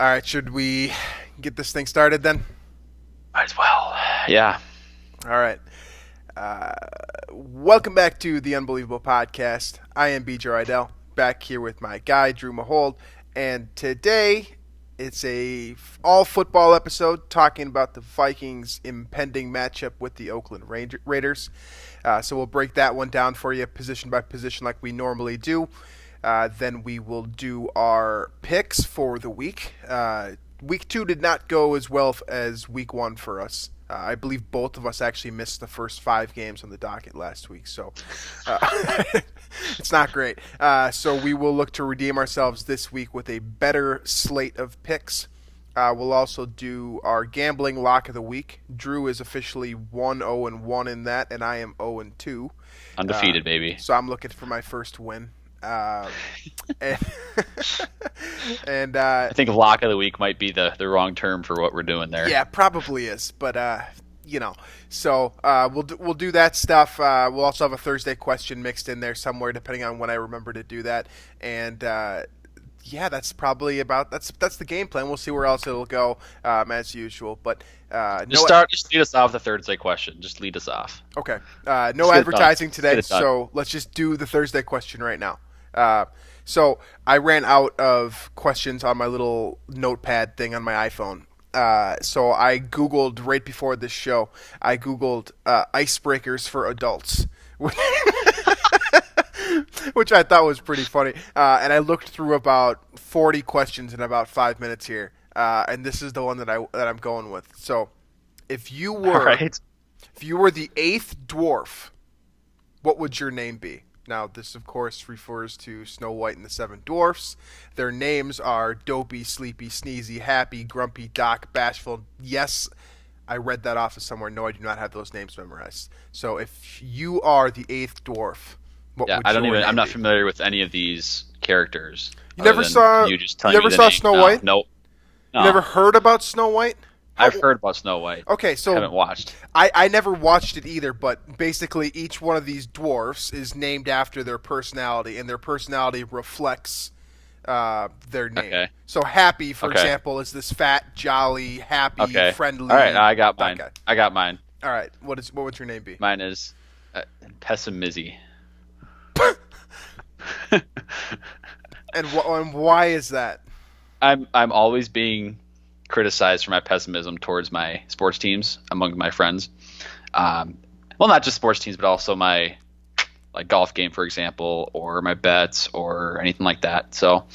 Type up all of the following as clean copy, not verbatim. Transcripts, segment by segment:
All right, should we get this thing started then? Might as well. Yeah. All right. Uh, Welcome back to the Unbelievable Podcast. I am BJ Reidell, back here with my guy Drew Mahowald, and today it's a all football episode talking about the Vikings' impending matchup with the Oakland Raiders. So we'll break that one down for you, position by position, like we normally do. Then we will do our picks for the week. Week 2 did not go as well as week 1 for us. I believe both of us actually missed the first 5 games on the docket last week, so it's not great. So we will look to redeem ourselves this week with a better slate of picks. We'll also do our gambling lock of the week. Drew is officially 1-0-1 in that, and I am 0-2. Undefeated, baby. So I'm looking for my first win. And, I think lock of the week might be the wrong term for what we're doing there. Yeah, probably is, but so we'll do that stuff. We'll also have a Thursday question mixed in there somewhere, depending on when I remember to do that. And that's probably that's the game plan. We'll see where else it'll go as usual. But Just lead us off the Thursday question. Just lead us off. Okay. No advertising today, so let's just do the Thursday question right now. So I ran out of questions on my little notepad thing on my iPhone. So I Googled right before this show. I Googled icebreakers for adults, which I thought was pretty funny. And I looked through about 40 questions in about 5 minutes here. And this is the one that I'm going with. So if you were the 8th dwarf, what would your name be? Now, this, of course, refers to Snow White and the Seven Dwarfs. Their names are Dopey, Sleepy, Sneezy, Happy, Grumpy, Doc, Bashful. Yes, I read that off of somewhere. No, I do not have those names memorized. So if you are the 8th dwarf, what would your name I'm not be? familiar with any of these characters. You never saw Snow White? Nope. No. You never heard about Snow White? I've heard about Snow White. Okay, so haven't watched. I never watched it either, but basically each one of these dwarfs is named after their personality, and their personality reflects their name. Okay. So Happy, for example, is this fat, jolly, happy, friendly. All right, I got mine. Okay. I got mine. All right, what would your name be? Mine is Pessimizzy. And why is that? I'm always being criticized for my pessimism towards my sports teams among my friends. Well, not just sports teams, but also my golf game, for example, or my bets or anything like that. So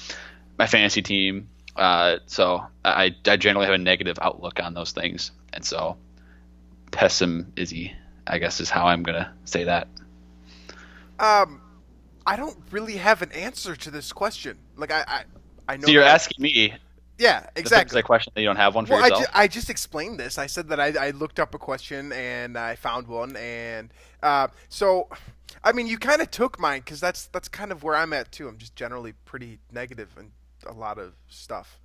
my fantasy team. So I generally have a negative outlook on those things. And so pessimizzy, I guess, is how I'm going to say that. I don't really have an answer to this question. Like I know. So you're asking me. Yeah, exactly. The question that you don't have one for yourself? I just explained this. I said that I looked up a question and I found one, and so I mean, you kind of took mine because that's kind of where I'm at too. I'm just generally pretty negative in a lot of stuff.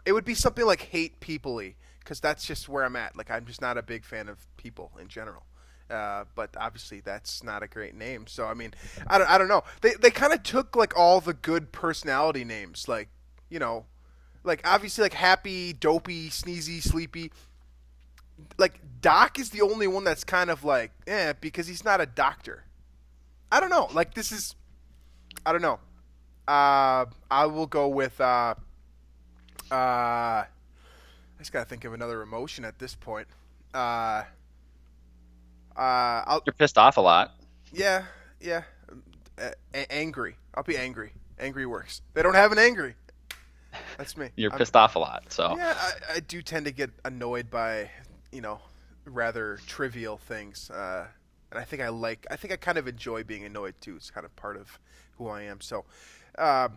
It would be something like hate people-y, because that's just where I'm at. Like, I'm just not a big fan of people in general. But obviously that's not a great name. So I mean, I don't know. They kind of took like all the good personality names, like, you know. Like, obviously, like, Happy, Dopey, Sneezy, Sleepy. Like, Doc is the only one that's kind of like, because he's not a doctor. I don't know. Like, I don't know. I will go with, I just got to think of another emotion at this point. You're pissed off a lot. Yeah. Angry. I'll be angry. Angry works. They don't have an angry. That's me. You're pissed off a lot, so. Yeah, I do tend to get annoyed by, rather trivial things. And I think I kind of enjoy being annoyed too. It's kind of part of who I am. So, all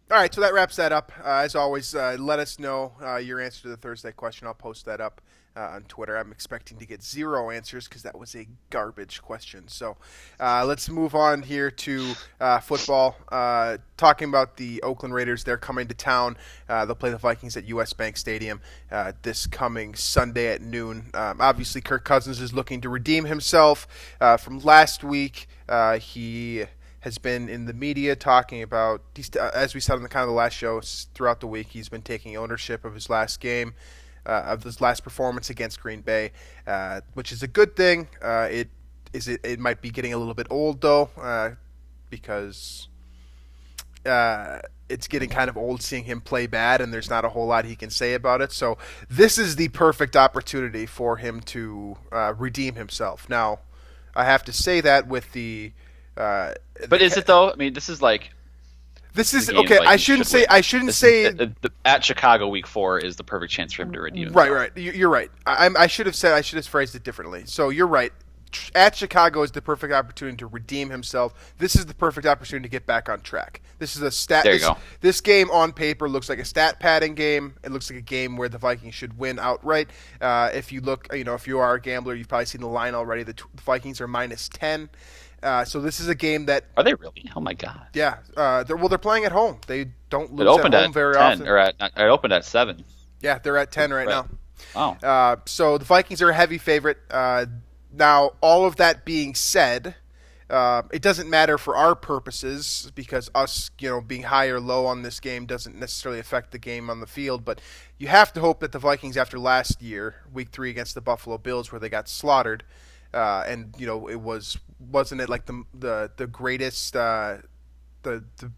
right, so that wraps that up. As always, let us know your answer to the Thursday question. I'll post that up on Twitter. I'm expecting to get 0 answers because that was a garbage question. So let's move on here to football. Talking about the Oakland Raiders, they're coming to town. They'll play the Vikings at US Bank Stadium this coming Sunday at noon. Obviously, Kirk Cousins is looking to redeem himself from last week. He has been in the media talking about, as we said on the kind of the last show throughout the week, he's been taking ownership of his last game, of his last performance against Green Bay, which is a good thing. It might be getting a little bit old though, because it's getting kind of old seeing him play bad, and there's not a whole lot he can say about it. So this is the perfect opportunity for him to redeem himself. Now, I have to say that with the. But is it though? I mean, this is okay. I shouldn't say. At Chicago, Week 4 is the perfect chance for him to redeem himself. Right. You're right. I should have phrased it differently. So you're right. At Chicago is the perfect opportunity to redeem himself. This is the perfect opportunity to get back on track. This is a stat. There you go. This game on paper looks like a stat padding game. It looks like a game where the Vikings should win outright. If you look, if you are a gambler, you've probably seen the line already. The Vikings are -10. So this is a game that. Are they really? Oh my God. Yeah. They're playing at home. They don't lose at home very often. It opened at 7. Yeah, they're at 10 right now. Oh. So the Vikings are a heavy favorite. Now, all of that being said, it doesn't matter for our purposes because us, being high or low on this game doesn't necessarily affect the game on the field. But you have to hope that the Vikings, after last year, Week 3 against the Buffalo Bills, where they got slaughtered, and it wasn't it like the greatest, the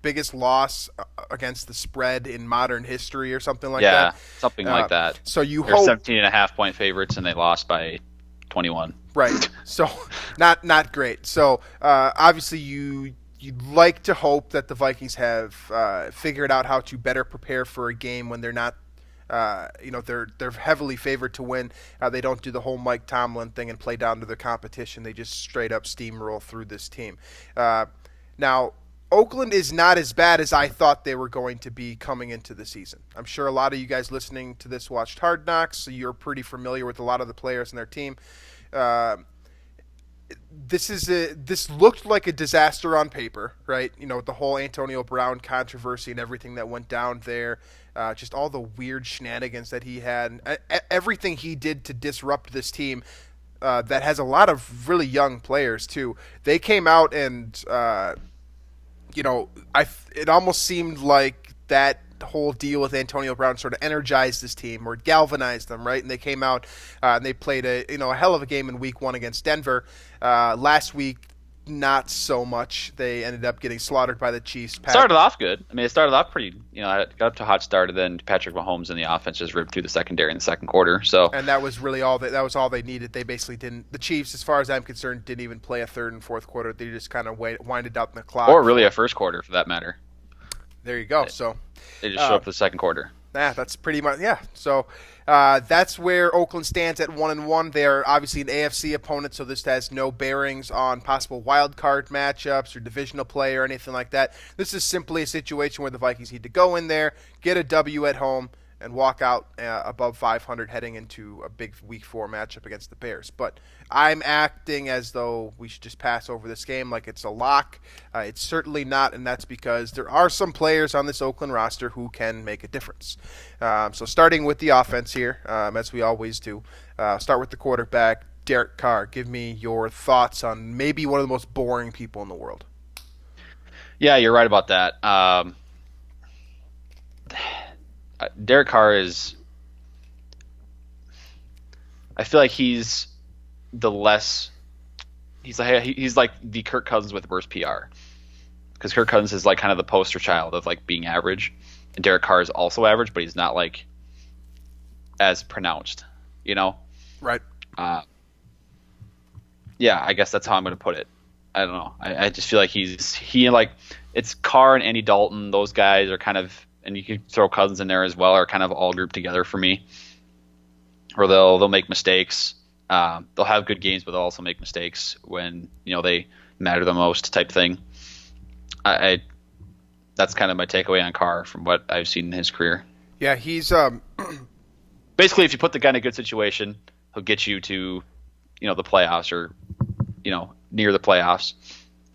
biggest loss against the spread in modern history or something like that? Yeah, something like that. So you They're hope 17.5 point favorites and they lost by 21. Right. So not great. So obviously you'd like to hope that the Vikings have figured out how to better prepare for a game when they're not they're heavily favored to win. They don't do the whole Mike Tomlin thing and play down to the competition. They just straight up steamroll through this team. Now, Oakland is not as bad as I thought they were going to be coming into the season. I'm sure a lot of you guys listening to this watched Hard Knocks, so you're pretty familiar with a lot of the players in their team. This looked like a disaster on paper, right? With the whole Antonio Brown controversy and everything that went down there, just all the weird shenanigans that he had, everything he did to disrupt this team that has a lot of really young players too. They came out and it almost seemed like that whole deal with Antonio Brown sort of energized this team or galvanized them, right? And they came out and they played a hell of a game in Week 1 against Denver. Last week, not so much. They ended up getting slaughtered by the Chiefs. Started off good. I mean, it started off pretty. Got up to a hot start, and then Patrick Mahomes and the offense just ripped through the secondary in the second quarter. So, and that was really all. That was all they needed. They basically didn't. The Chiefs, as far as I'm concerned, didn't even play a third and fourth quarter. They just kind of winded out the clock, or really a first quarter for that matter. There you go. So they just showed up for the second quarter. Yeah, that's pretty much So that's where Oakland stands at 1-1. They are obviously an AFC opponent, so this has no bearings on possible wild card matchups or divisional play or anything like that. This is simply a situation where the Vikings need to go in there, get a W at home, and walk out above 500 heading into a big Week 4 matchup against the Bears. But I'm acting as though we should just pass over this game like it's a lock. It's certainly not, and that's because there are some players on this Oakland roster who can make a difference. So starting with the offense here, as we always do, start with the quarterback, Derek Carr. Give me your thoughts on maybe one of the most boring people in the world. Yeah, you're right about that. Derek Carr is. I feel like he's the less. He's like the Kirk Cousins with worse PR, because Kirk Cousins is like kind of the poster child of like being average, and Derek Carr is also average, but he's not like as pronounced, Right. Yeah, I guess that's how I'm going to put it. I don't know. I just feel like it's Carr and Andy Dalton. Those guys are kind of. And you can throw Cousins in there as well, are kind of all grouped together for me. Or they'll make mistakes. They'll have good games, but they'll also make mistakes when they matter the most, type thing. That's kind of my takeaway on Carr from what I've seen in his career. Yeah, he's basically, if you put the guy in a good situation, he'll get you to the playoffs or near the playoffs.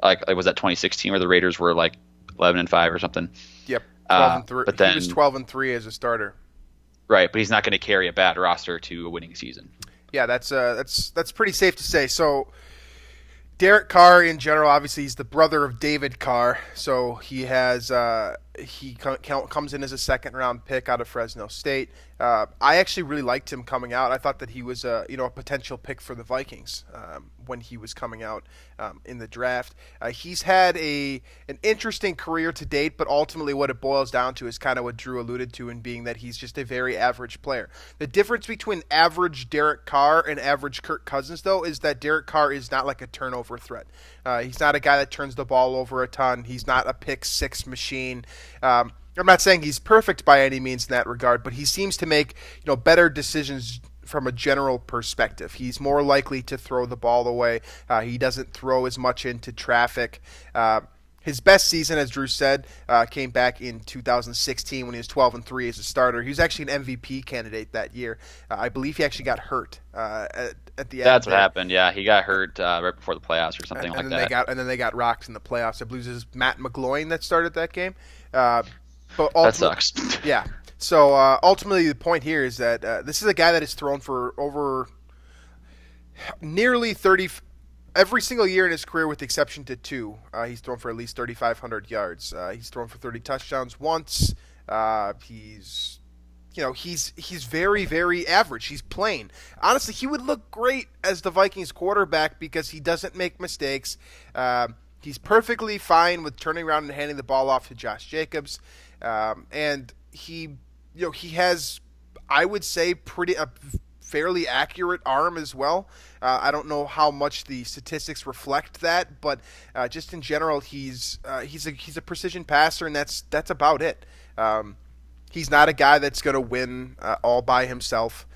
Like was that 2016 where the Raiders were like 11-5 or something? Yep. 12-3. But then, he was 12-3 as a starter. Right, but he's not going to carry a bad roster to a winning season. Yeah, that's pretty safe to say. So Derek Carr in general, obviously, he's the brother of David Carr, so he has comes in as a second-round pick out of Fresno State. I actually really liked him coming out. I thought that he was a potential pick for the Vikings when he was coming out in the draft. He's had an interesting career to date, but ultimately what it boils down to is kind of what Drew alluded to, in being that he's just a very average player. The difference between average Derek Carr and average Kirk Cousins, though, is that Derek Carr is not like a turnover threat. He's not a guy that turns the ball over a ton. He's not a pick-six machine. I'm not saying he's perfect by any means in that regard, but he seems to make better decisions from a general perspective. He's more likely to throw the ball away. He doesn't throw as much into traffic. His best season, as Drew said, came back in 2016 when he was 12-3 as a starter. He was actually an MVP candidate that year. I believe he actually got hurt at the end. That's what happened. Yeah, he got hurt right before the playoffs or something like that. And then they got rocked in the playoffs. I believe it was Matt McGloin that started that game. But that sucks. Yeah. So ultimately, the point here is that this is a guy that has thrown for over nearly 30. Every single year in his career, with the exception to two, he's thrown for at least 3,500 yards. He's thrown for 30 touchdowns once. He's very, very average. He's plain. Honestly, he would look great as the Vikings quarterback because he doesn't make mistakes. He's perfectly fine with turning around and handing the ball off to Josh Jacobs. And he has, I would say, a fairly accurate arm as well. I don't know how much the statistics reflect that, but just in general, he's a precision passer, and that's about it. He's not a guy that's going to win all by himself.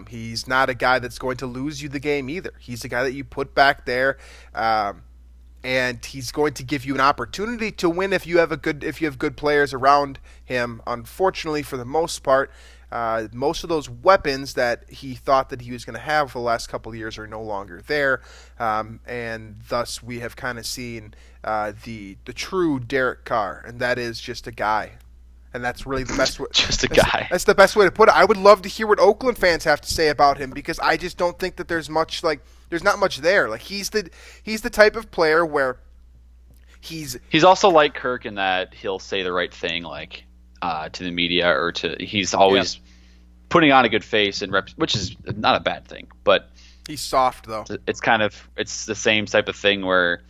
He's not a guy that's going to lose you the game either. He's a guy that you put back there, and he's going to give you an opportunity to win if you have good players around him. Unfortunately, for the most part, most of those weapons that he thought that he was going to have for the last couple of years are no longer there, and thus we have kind of seen the true Derek Carr, and that is just a guy. And that's really the best way. Just a guy. That's the best way to put it. I would love to hear what Oakland fans have to say about him, because I just don't think that there's not much there. Like he's the type of player where he's also like Kirk in that he'll say the right thing, like to the media, or he's always putting on a good face and which is not a bad thing, but he's soft though. It's the same type of thing where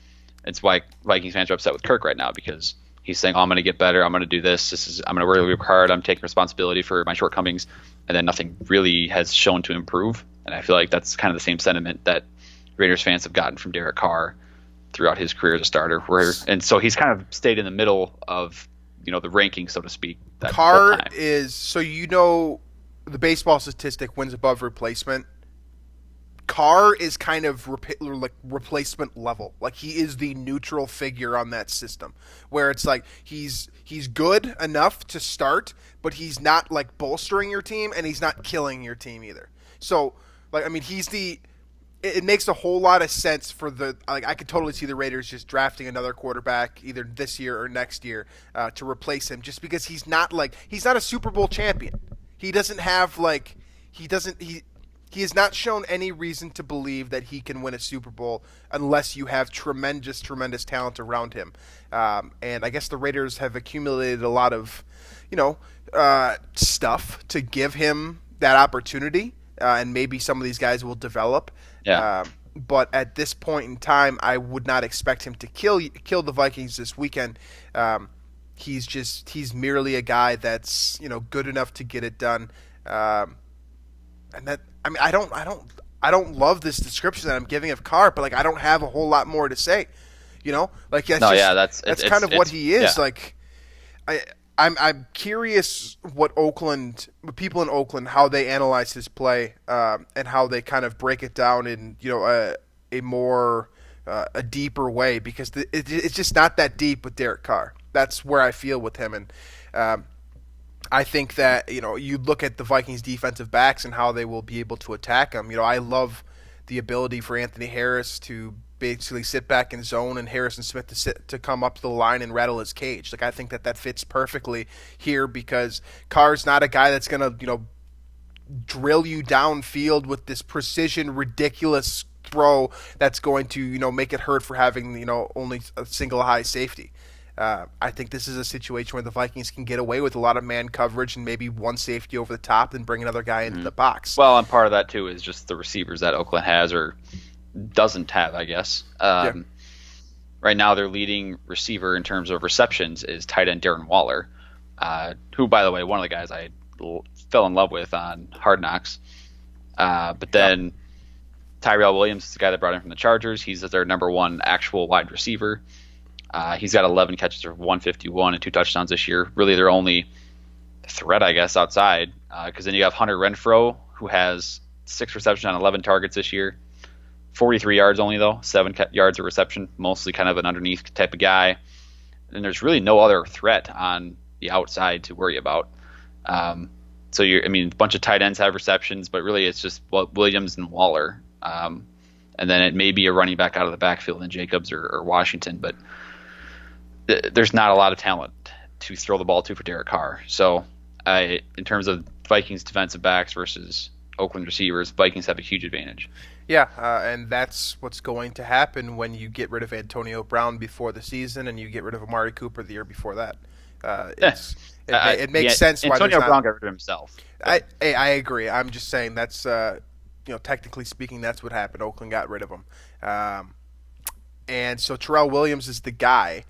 it's why Vikings fans are upset with Kirk right now, because he's saying, I'm going to get better. I'm going to do this. I'm going to really work hard. I'm taking responsibility for my shortcomings. And then nothing really has shown to improve. And I feel like that's kind of the same sentiment that Raiders fans have gotten from Derek Carr throughout his career as a starter. And so he's kind of stayed in the middle of, the ranking, so to speak. Carr is, so the baseball statistic, wins above replacement. Carr is kind of replacement level. Like he is the neutral figure on that system, where it's like he's good enough to start, but he's not like bolstering your team, and he's not killing your team either. So it makes a whole lot of sense for I could totally see the Raiders just drafting another quarterback either this year or next year to replace him, just because he's not a Super Bowl champion. He doesn't have He has not shown any reason to believe that he can win a Super Bowl unless you have tremendous, tremendous talent around him. And I guess the Raiders have accumulated a lot of, stuff to give him that opportunity, and maybe some of these guys will develop. Yeah. But at this point in time, I would not expect him to kill the Vikings this weekend. He's merely a guy that's good enough to get it done. And that, I don't love this description that I'm giving of Carr, but I don't have a whole lot more to say. That's kind of what he is. Yeah. I'm curious what people in Oakland, how they analyze his play, and how they kind of break it down in a more a deeper way, because it's just not that deep with Derek Carr. That's where I feel with him, and I think that you look at the Vikings defensive backs and how they will be able to attack him. I love the ability for Anthony Harris to basically sit back in zone and Harrison Schmidt to come up to the line and rattle his cage. I think that fits perfectly here, because Carr's not a guy that's going to drill you downfield with this precision, ridiculous throw that's going to make it hurt for having only a single high safety. I think this is a situation where the Vikings can get away with a lot of man coverage and maybe one safety over the top and bring another guy into the box. Well, and part of that too is just the receivers that Oakland has or doesn't have, I guess. Right now, their leading receiver in terms of receptions is tight end Darren Waller, who, by the way, one of the guys I fell in love with on Hard Knocks. But then Tyrell Williams is the guy that brought in from the Chargers. He's their number one actual wide receiver. He's got 11 catches for 151 and 2 touchdowns this year. Really their only threat, I guess, outside. Because then you have Hunter Renfro, who has 6 receptions on 11 targets this year. 43 yards only, though. 7 yards of reception. Mostly kind of an underneath type of guy. And there's really no other threat on the outside to worry about. So a bunch of tight ends have receptions, but really it's just Williams and Waller. And then it may be a running back out of the backfield in Jacobs or Washington, but there's not a lot of talent to throw the ball to for Derek Carr. So in terms of Vikings defensive backs versus Oakland receivers, Vikings have a huge advantage. Yeah, and that's what's going to happen when you get rid of Antonio Brown before the season and you get rid of Amari Cooper the year before that. It makes sense why Antonio Brown got rid of himself. I agree. I'm just saying that's technically speaking, that's what happened. Oakland got rid of him, and so Tyrell Williams is the guy.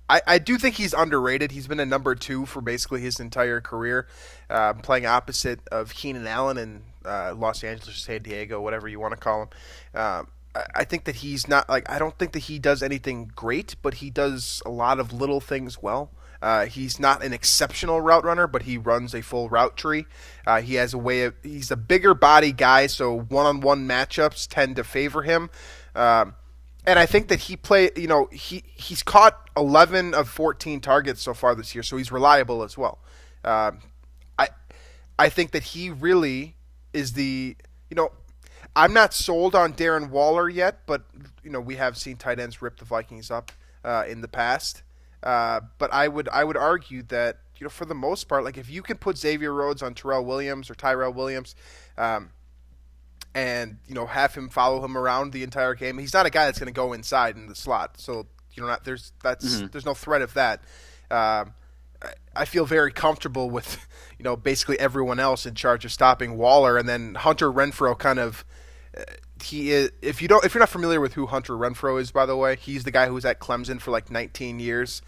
I do think he's underrated. He's been a number 2 for basically his entire career, playing opposite of Keenan Allen in Los Angeles, San Diego, whatever you want to call him. I think that he's not I don't think that he does anything great, but he does a lot of little things well. He's not an exceptional route runner, but he runs a full route tree. He has he's a bigger body guy, so one-on-one matchups tend to favor him. And I think that he's caught 11 of 14 targets so far this year, so he's reliable as well. I think that he really is I'm not sold on Darren Waller yet, but we have seen tight ends rip the Vikings up in the past. But I would argue that for the most part, if you can put Xavier Rhodes on Tyrell Williams or Tyrell Williams, and have him follow him around the entire game, he's not a guy that's going to go inside in the slot. So there's no threat of that. I feel very comfortable with basically everyone else in charge of stopping Waller, and then Hunter Renfro kind of. He is. If you're not familiar with who Hunter Renfro is, by the way, he's the guy who was at Clemson for 19 years.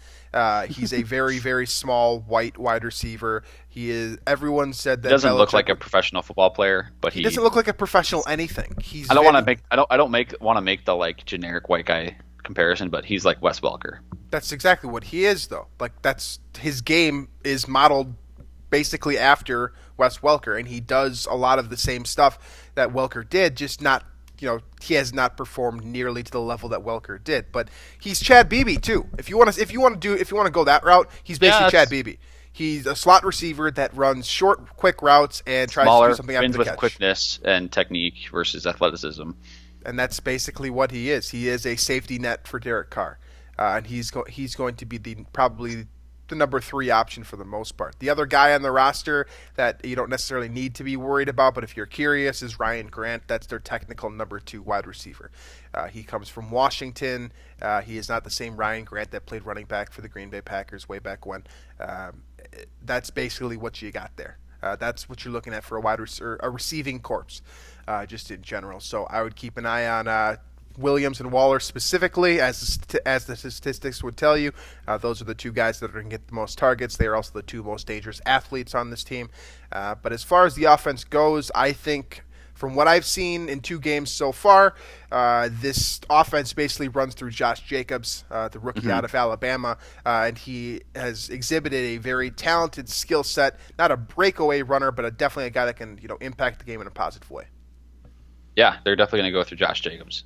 He's a very, very small white wide receiver. He is. Everyone said that he doesn't look like a professional football player, but he doesn't look like a professional anything. I don't want to make the generic white guy comparison, but he's like Wes Welker. That's exactly what he is, though. That's his game is modeled basically after Wes Welker, and he does a lot of the same stuff that Welker did, just not. He has not performed nearly to the level that Welker did, but he's Chad Beebe too. If you want to go that route, he's basically Chad Beebe. He's a slot receiver that runs short, quick routes and tries to do something after the catch. With quickness and technique versus athleticism, and that's basically what he is. He is a safety net for Derek Carr, and he's going to be probably the number 3 option for the most part. The other guy on the roster that you don't necessarily need to be worried about, but if you're curious, is Ryan Grant. That's their technical number 2 wide receiver. He comes from Washington. He is not the same Ryan Grant that played running back for the Green Bay Packers way back when. That's basically what you got there. That's what you're looking at for a receiving corpse, just in general. So I would keep an eye on Williams and Waller specifically, as the statistics would tell you. Those are the 2 guys that are going to get the most targets. They are also the 2 most dangerous athletes on this team. But as far as the offense goes, I think from what I've seen in 2 games so far, this offense basically runs through Josh Jacobs, the rookie out of Alabama, and he has exhibited a very talented skill set. Not a breakaway runner, but definitely a guy that can impact the game in a positive way. Yeah, they're definitely going to go through Josh Jacobs.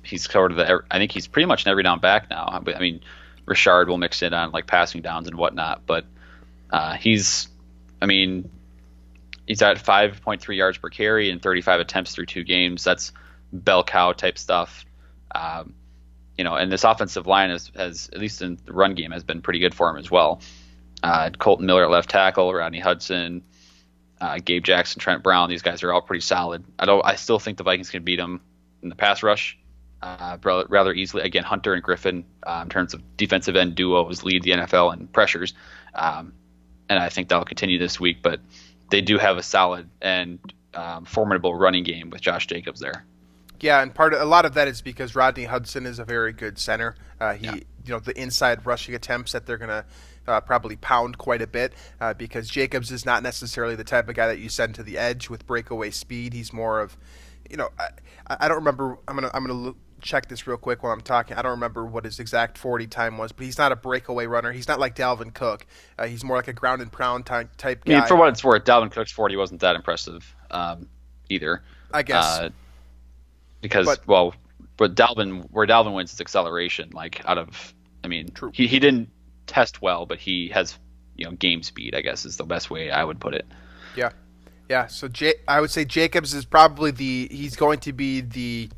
He's covered I think he's pretty much an every down back now. I mean, Richard will mix in on passing downs and whatnot, but he's at 5.3 yards per carry and 35 attempts through 2 games. That's bell cow type stuff. And this offensive line has, at least in the run game, has been pretty good for him as well. Colton Miller at left tackle, Rodney Hudson, Gabe Jackson, Trent Brown. These guys are all pretty solid. I still think the Vikings can beat them. in the pass rush rather easily. Again, Hunter and Griffin, in terms of defensive end duos, lead the NFL in pressures. And I think that'll continue this week. But they do have a solid and formidable running game with Josh Jacobs there. Yeah, and a lot of that is because Rodney Hudson is a very good center. The inside rushing attempts that they're going to probably pound quite a bit because Jacobs is not necessarily the type of guy that you send to the edge with breakaway speed. He's more of, I don't remember. I'm gonna check this real quick while I'm talking. I don't remember what his exact 40 time was, but he's not a breakaway runner. He's not like Dalvin Cook. He's more like a ground and pound type guy. I mean, for what it's worth, Dalvin Cook's 40 wasn't that impressive either. I guess. Because where Dalvin wins is acceleration. True. He didn't test well, but he has game speed, I guess, is the best way I would put it. Yeah. So I would say Jacobs is probably he's going to be the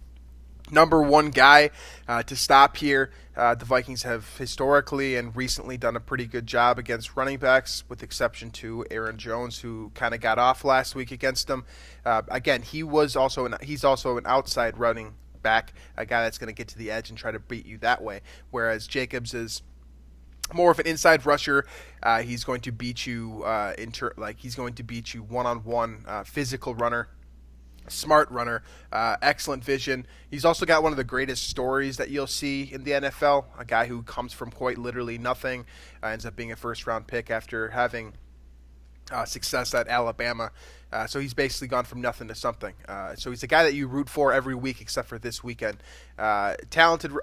number one guy to stop here. The Vikings have historically and recently done a pretty good job against running backs, with exception to Aaron Jones, who kind of got off last week against them. Again, he's also an outside running back, a guy that's going to get to the edge and try to beat you that way. Whereas Jacobs is more of an inside rusher. He's going to beat you he's going to beat you one-on-one, physical runner. Smart runner, excellent vision. He's also got one of the greatest stories that you'll see in the NFL. A guy who comes from quite literally nothing, ends up being a first-round pick after having success at Alabama. So he's basically gone from nothing to something. So he's a guy that you root for every week except for this weekend. Talented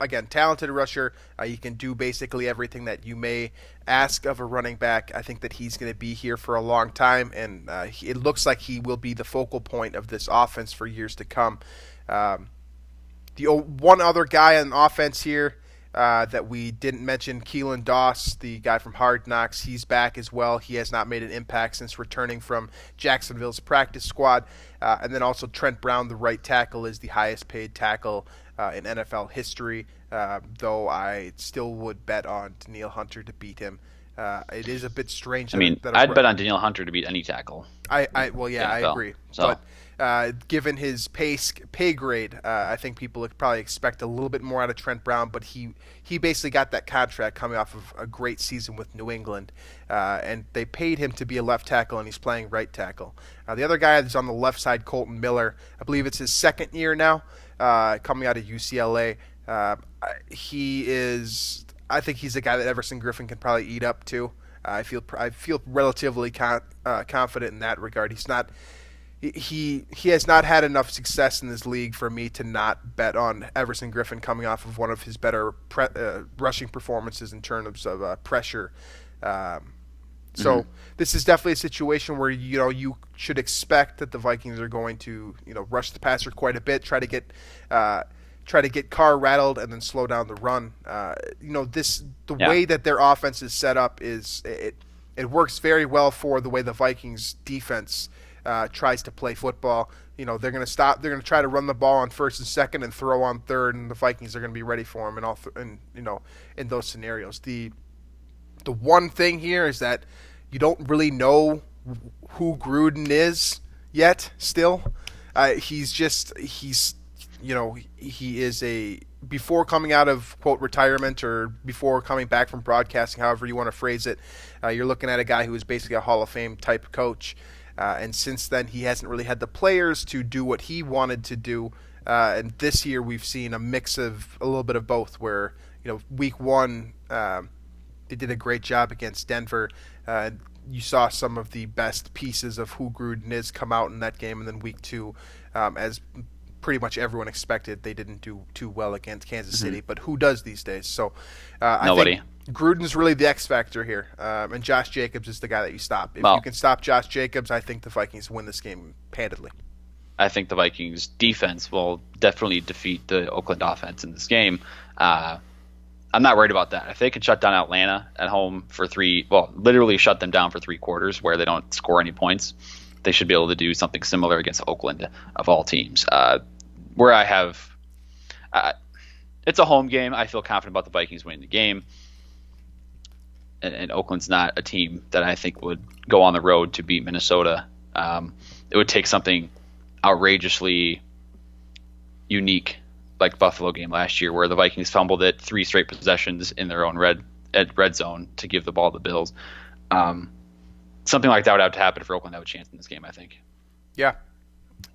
rusher. He can do basically everything that you may ask of a running back. I think that he's going to be here for a long time, and it looks like he will be the focal point of this offense for years to come. The one other guy on offense here that we didn't mention, Keelan Doss, the guy from Hard Knocks, he's back as well. He has not made an impact since returning from Jacksonville's practice squad. And then also Trent Brown, the right tackle, is the highest paid tackle in NFL history, though I still would bet on Danielle Hunter to beat him. It is a bit strange. I'd bet on Danielle Hunter to beat any tackle. I agree. So. But given his pay grade, I think people would probably expect a little bit more out of Trent Brown, but he basically got that contract coming off of a great season with New England, and they paid him to be a left tackle, and he's playing right tackle. The other guy that's on the left side, Colton Miller, I believe it's his second year now, coming out of UCLA. I think he's a guy that Everson Griffin can probably eat up to. I feel relatively confident in that regard. He has not had enough success in this league for me to not bet on Everson Griffin coming off of one of his better rushing performances in terms of pressure. So this is definitely a situation where you should expect that the Vikings are going to rush the passer quite a bit, try to get Carr rattled and then slow down the run. Way that their offense is set up is it works very well for the way the Vikings defense tries to play football. They're going to stop. They're going to try to run the ball on first and second and throw on third, and the Vikings are going to be ready for them. In those scenarios, the one thing here is that you don't really know who Gruden is yet. Still, he is before coming out of quote retirement or before coming back from broadcasting, however you want to phrase it. You're looking at a guy who is basically a Hall of Fame type coach. And since then, he hasn't really had the players to do what he wanted to do. And this year, we've seen a mix of a little bit of both. Where week one, they did a great job against Denver. You saw some of the best pieces of who Gruden is come out in that game, and then week two, as pretty much everyone expected, they didn't do too well against Kansas City. But who does these days? So nobody. I think Gruden's really the X factor here, and Josh Jacobs is the guy that you stop. If you can stop Josh Jacobs, I think the Vikings win this game handedly. I think the Vikings defense will definitely defeat the Oakland offense in this game. I'm not worried about that. If they can shut down Atlanta at home for literally shut them down for 3 quarters where they don't score any points, they should be able to do something similar against Oakland of all teams. Where I have it's a home game. I feel confident about the Vikings winning the game. And Oakland's not a team that I think would go on the road to beat Minnesota. It would take something outrageously unique like Buffalo game last year where the Vikings fumbled it 3 straight possessions in their own red zone to give the ball to the Bills. Something like that would have to happen for Oakland to have a chance in this game, I think. Yeah,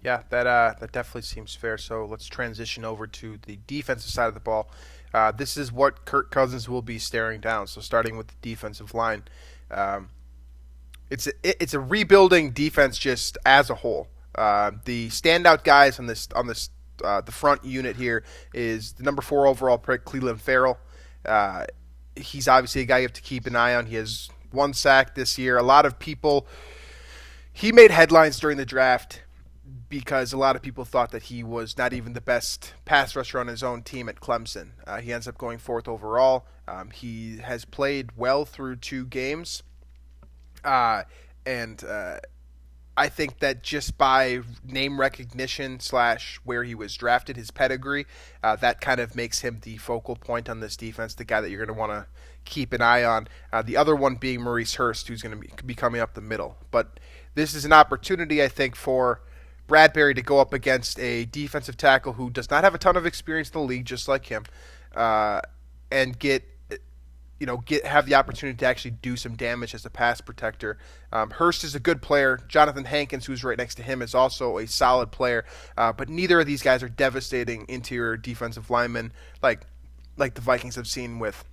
that definitely seems fair. So let's transition over to the defensive side of the ball. This is what Kirk Cousins will be staring down. So starting with the defensive line, it's a rebuilding defense just as a whole. The standout guys on the front unit here is the number 4 overall pick, Clelin Ferrell. He's obviously a guy you have to keep an eye on. He has 1 sack this year. A lot of people, he made headlines during the draft because a lot of people thought that he was not even the best pass rusher on his own team at Clemson. He ends up going 4th overall. He has played well through 2 games. And I think that just by name recognition / where he was drafted, his pedigree, that kind of makes him the focal point on this defense, the guy that you're going to want to keep an eye on. The other one being Maurice Hurst, who's going to be coming up the middle. But this is an opportunity, I think, for Bradbury to go up against a defensive tackle who does not have a ton of experience in the league, just like him, and have the opportunity to actually do some damage as a pass protector. Hurst is a good player. Jonathan Hankins, who's right next to him, is also a solid player. But neither of these guys are devastating interior defensive linemen like the Vikings have seen with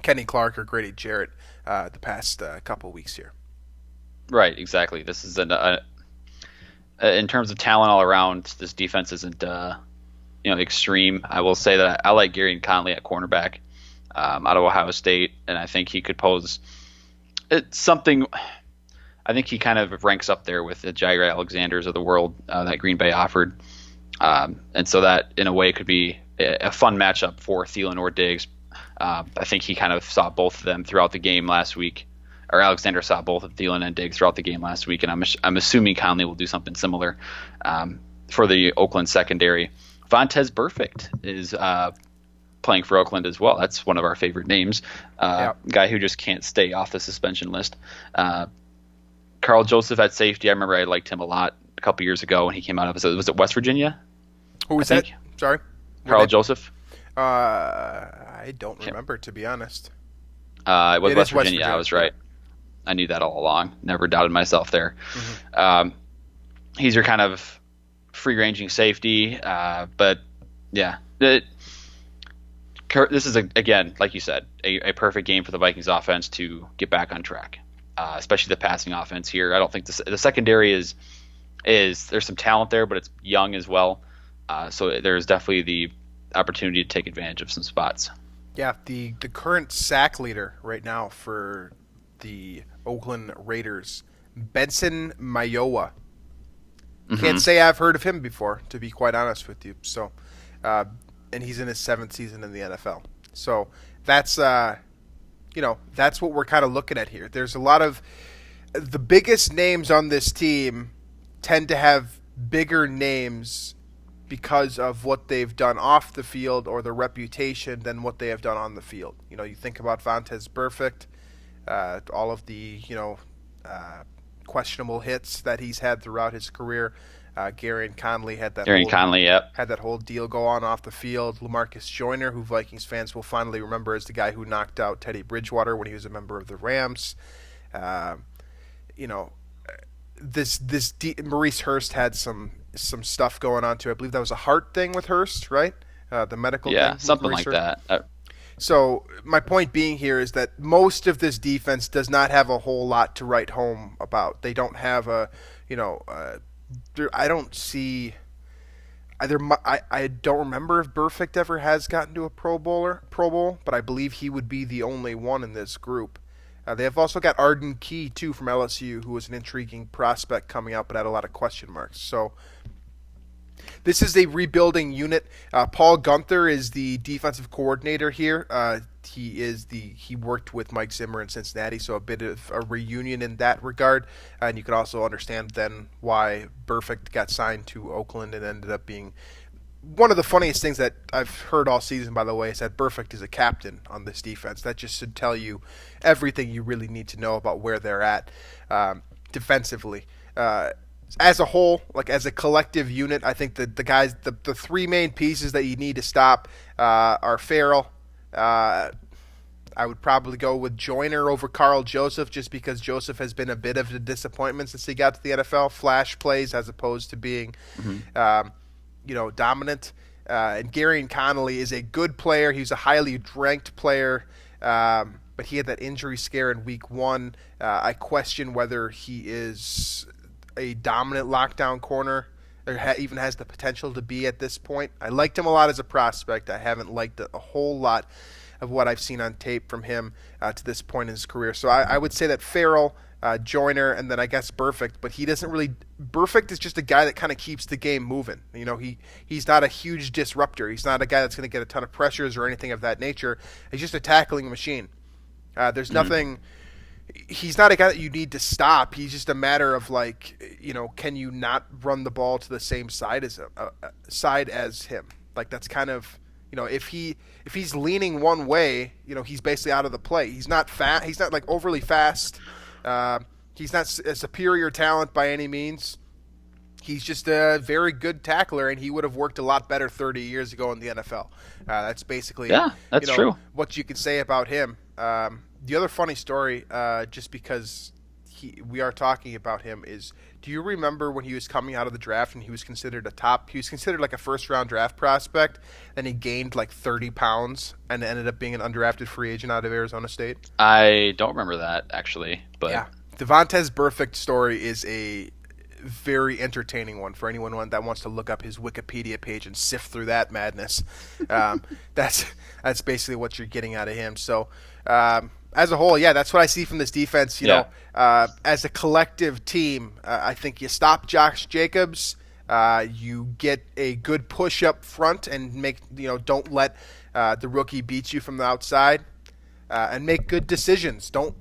Kenny Clark or Grady Jarrett the past couple weeks here. Right, exactly. This is in terms of talent all around, this defense isn't extreme. I will say that I like Gary Conley at cornerback. Out of Ohio State, and I think he could pose something. I think he kind of ranks up there with the Jair Alexanders of the world that Green Bay offered, and so that in a way could be a fun matchup for Thielen or Diggs. I think he kind of saw both of them throughout the game last week, or Alexander saw both of Thielen and Diggs throughout the game last week, and I'm assuming Conley will do something similar for the Oakland secondary. Vontaze Burfict is playing for Oakland as well. That's one of our favorite names. Guy who just can't stay off the suspension list. Carl Joseph at safety. I remember I liked him a lot a couple years ago when he came out of was it West Virginia? Who was that? Sorry? Carl Joseph? I don't remember, to be honest. It was West Virginia. I was right. I knew that all along. Never doubted myself there. Mm-hmm. He's your kind of free-ranging safety. But, yeah. This is, again, like you said, a perfect game for the Vikings offense to get back on track, especially the passing offense here. I don't think the secondary is there's some talent there, but it's young as well. So there's definitely the opportunity to take advantage of some spots. Yeah, the current sack leader right now for the Oakland Raiders, Benson Mayowa. Mm-hmm. Can't say I've heard of him before, to be quite honest with you. So, and he's in his 7th season in the NFL. So that's that's what we're kind of looking at here. There's a lot of the biggest names on this team tend to have bigger names because of what they've done off the field or their reputation than what they have done on the field. You think about Vontaze Burfict, all of the questionable hits that he's had throughout his career. Gary and Conley had that whole deal go on off the field. LaMarcus Joyner, who Vikings fans will finally remember as the guy who knocked out Teddy Bridgewater when he was a member of the Rams. Maurice Hurst had some stuff going on too. I believe that was a heart thing with Hurst, right? The medical thing. Yeah, something like that. So my point being here is that most of this defense does not have a whole lot to write home about. They don't have I don't see either. I don't remember if Burfict ever has gotten to a Pro Bowl, but I believe he would be the only one in this group. They have also got Arden Key too from LSU, who was an intriguing prospect coming out, but had a lot of question marks. So this is a rebuilding unit. Paul Gunther is the defensive coordinator here. He worked with Mike Zimmer in Cincinnati, so a bit of a reunion in that regard. And you could also understand then why Burfict got signed to Oakland and ended up being one of the funniest things that I've heard all season, by the way, is that Burfict is a captain on this defense. That just should tell you everything you really need to know about where they're at defensively. as a whole, like as a collective unit, I think that the three main pieces that you need to stop are Farrell. I would probably go with Joyner over Carl Joseph, just because Joseph has been a bit of a disappointment since he got to the NFL. Flash plays as opposed to being, dominant. And Gary Connolly is a good player. He's a highly ranked player, but he had that injury scare in week 1. I question whether he is a dominant lockdown corner or even has the potential to be at this point. I liked him a lot as a prospect. I haven't liked a whole lot of what I've seen on tape from him to this point in his career. So I would say that Farrell, Joyner, and then I guess Burfict, but he doesn't really – Burfict is just a guy that kind of keeps the game moving. He's not a huge disruptor. He's not a guy that's going to get a ton of pressures or anything of that nature. He's just a tackling machine. There's nothing – he's not a guy that you need to stop. He's just a matter of can you not run the ball to the same side as him? Like that's kind of – if he's leaning one way, he's basically out of the play. He's not fast. He's not overly fast. He's not a superior talent by any means. He's just a very good tackler, and he would have worked a lot better 30 years ago in the NFL. That's basically true. What you could say about him. The other funny story, just because we are talking about him, is do you remember when he was coming out of the draft and he was considered like a first-round draft prospect, and he gained 30 pounds and ended up being an undrafted free agent out of Arizona State? I don't remember that, actually. But yeah, Devontae's Burfict story is a very entertaining one for anyone that wants to look up his Wikipedia page and sift through that madness. That's basically what you're getting out of him. So as a whole, that's what I see from this defense. As a collective team, I think you stop Josh Jacobs, you get a good push up front, and don't let the rookie beat you from the outside, and make good decisions. Don't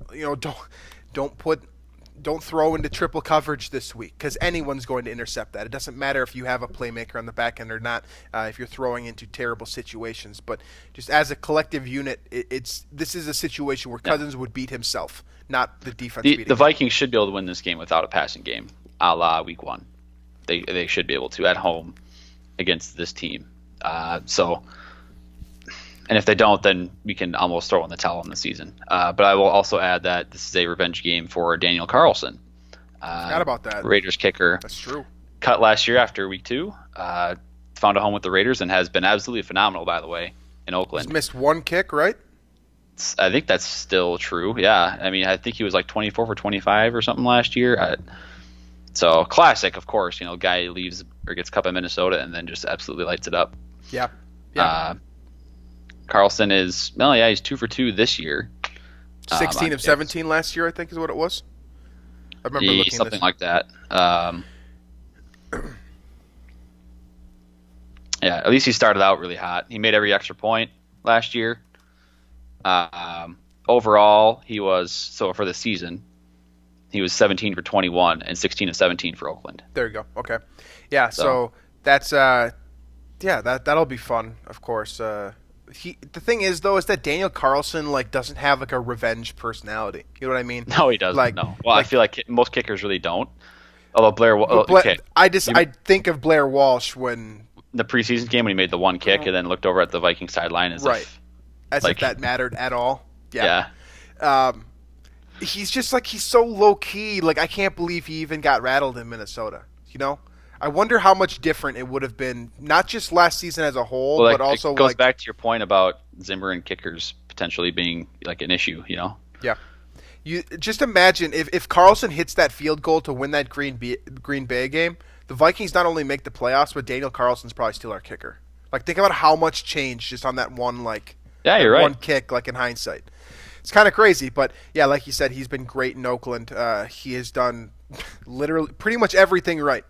throw into triple coverage this week, because anyone's going to intercept that. It doesn't matter if you have a playmaker on the back end or not, if you're throwing into terrible situations. But just as a collective unit, this is a situation where Cousins would beat himself, not the defense beating him. The Vikings should be able to win this game without a passing game, a la week 1. They should be able to at home against this team. And if they don't, then we can almost throw in the towel in the season. But I will also add that this is a revenge game for Daniel Carlson. Forgot about that. Raiders kicker. That's true. Cut last year after week 2. Found a home with the Raiders and has been absolutely phenomenal, by the way, in Oakland. He's missed one kick, right? I think that's still true, yeah. I mean, I think he was 24 for 25 or something last year. So classic, of course. Guy leaves or gets cut by Minnesota and then just absolutely lights it up. Yeah. Carlson is, he's 2 for 2 this year. 16 of 17 last year, I think, is what it was. I remember looking something like that. At least he started out really hot. He made every extra point last year. Overall, he was, for the season, he was 17 for 21 and 16 of 17 for Oakland. There you go. Okay. Yeah, so that's that'll be fun, of course. The thing is, though, is that Daniel Carlson doesn't have a revenge personality. You know what I mean? No, he doesn't. No. Well, I feel like most kickers really don't. Although Blair, I think of Blair Walsh when the preseason game when he made the one kick and then looked over at the Vikings sideline as if that mattered at all. Yeah. He's just he's so low key. I can't believe he even got rattled in Minnesota. I wonder how much different it would have been, not just last season as a whole, but also it goes back to your point about Zimmer and kickers potentially being an issue. Yeah. You just imagine if Carlson hits that field goal to win that Green Bay game, the Vikings not only make the playoffs, but Daniel Carlson's probably still our kicker. Think about how much change just on that one you're right. one kick in hindsight. It's kind of crazy, but yeah, like you said, he's been great in Oakland. He has done literally pretty much everything right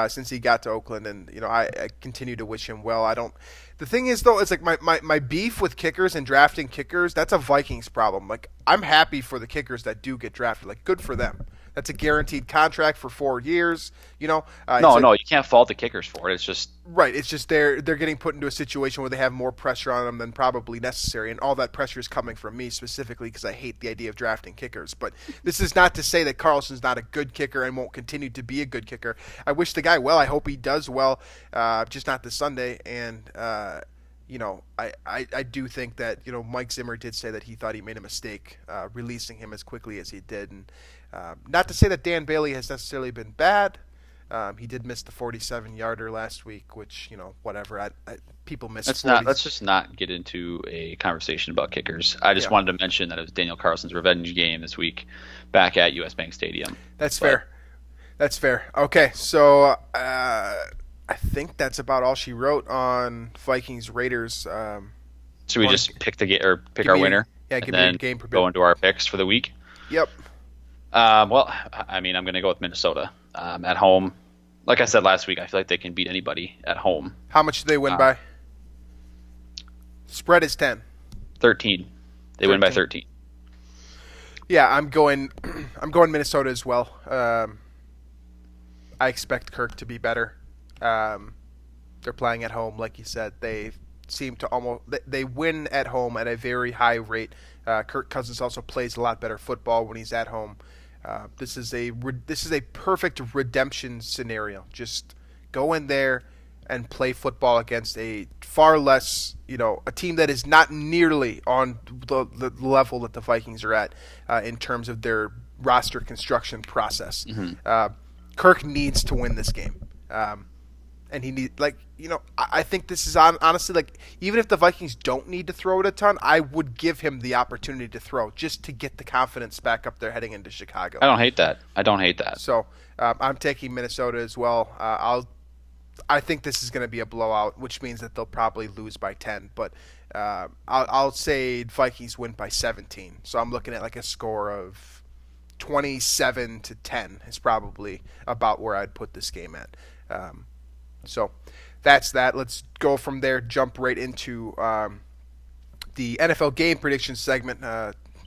since he got to Oakland, and I continue to wish him well. The thing is, though, it's my beef with kickers and drafting kickers. That's a Vikings problem. I'm happy for the kickers that do get drafted. Good for them. That's a guaranteed contract for 4 years. No, you can't fault the kickers for it. It's just right. It's just they're getting put into a situation where they have more pressure on them than probably necessary, and all that pressure is coming from me specifically because I hate the idea of drafting kickers. But this is not to say that Carlson's not a good kicker and won't continue to be a good kicker. I wish the guy well. I hope he does well, just not this Sunday. And I do think that Mike Zimmer did say that he thought he made a mistake releasing him as quickly as he did, and not to say that Dan Bailey has necessarily been bad. He did miss the 47-yarder last week, which whatever. People miss. Let's just not get into a conversation about kickers. I just wanted to mention that it was Daniel Carlson's revenge game this week, back at US Bank Stadium. That's fair. Okay, so I think that's about all she wrote on Vikings Raiders. Should we just pick our winner? Give me a game go into our picks for the week. Yep. Well, I'm going to go with Minnesota at home. Like I said last week, I feel like they can beat anybody at home. How much do they win by? Spread is 10. 13. They win by 13. Yeah, I'm going Minnesota as well. I expect Kirk to be better. They're playing at home, like you said. They seem to they win at home at a very high rate. Kirk Cousins also plays a lot better football when he's at home. This is a perfect redemption scenario. Just go in there and play football against a far less, a team that is not nearly on the level that the Vikings are at in terms of their roster construction process. Mm-hmm. Kirk needs to win this game. And he need I think this is honestly even if the Vikings don't need to throw it a ton, I would give him the opportunity to throw just to get the confidence back up there heading into Chicago. I don't hate that. So I'm taking Minnesota as well. I think this is going to be a blowout, which means that they'll probably lose by 10. But I'll say Vikings win by 17. So I'm looking at a score of 27-10 is probably about where I'd put this game at. So that's that. Let's go from there, jump right into the NFL game prediction segment.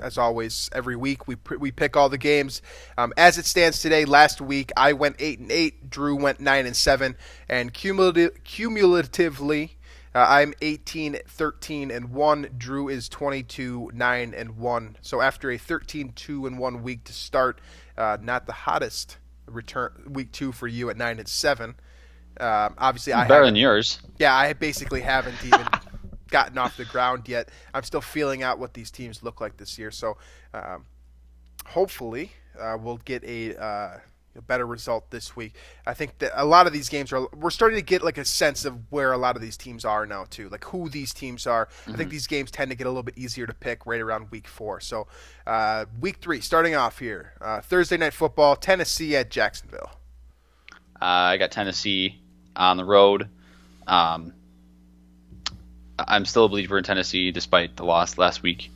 As always, every week we pick all the games. As it stands today, last week I went 8-8, Drew went 9-7, and cumulatively I'm 18-13-1. Drew is 22-9-1. So after a 13-2-1 week to start, not the hottest return week 2 for you at 9-7. Obviously, better than yours. Yeah, I basically haven't even gotten off the ground yet. I'm still feeling out what these teams look like this year. So hopefully we'll get a better result this week. I think that a lot of these games we're starting to get a sense of where a lot of these teams are now too, who these teams are. Mm-hmm. I think these games tend to get a little bit easier to pick right around week 4. So week 3, starting off here, Thursday Night Football, Tennessee at Jacksonville. I got Tennessee on the road. I'm still a believer in Tennessee despite the loss last week.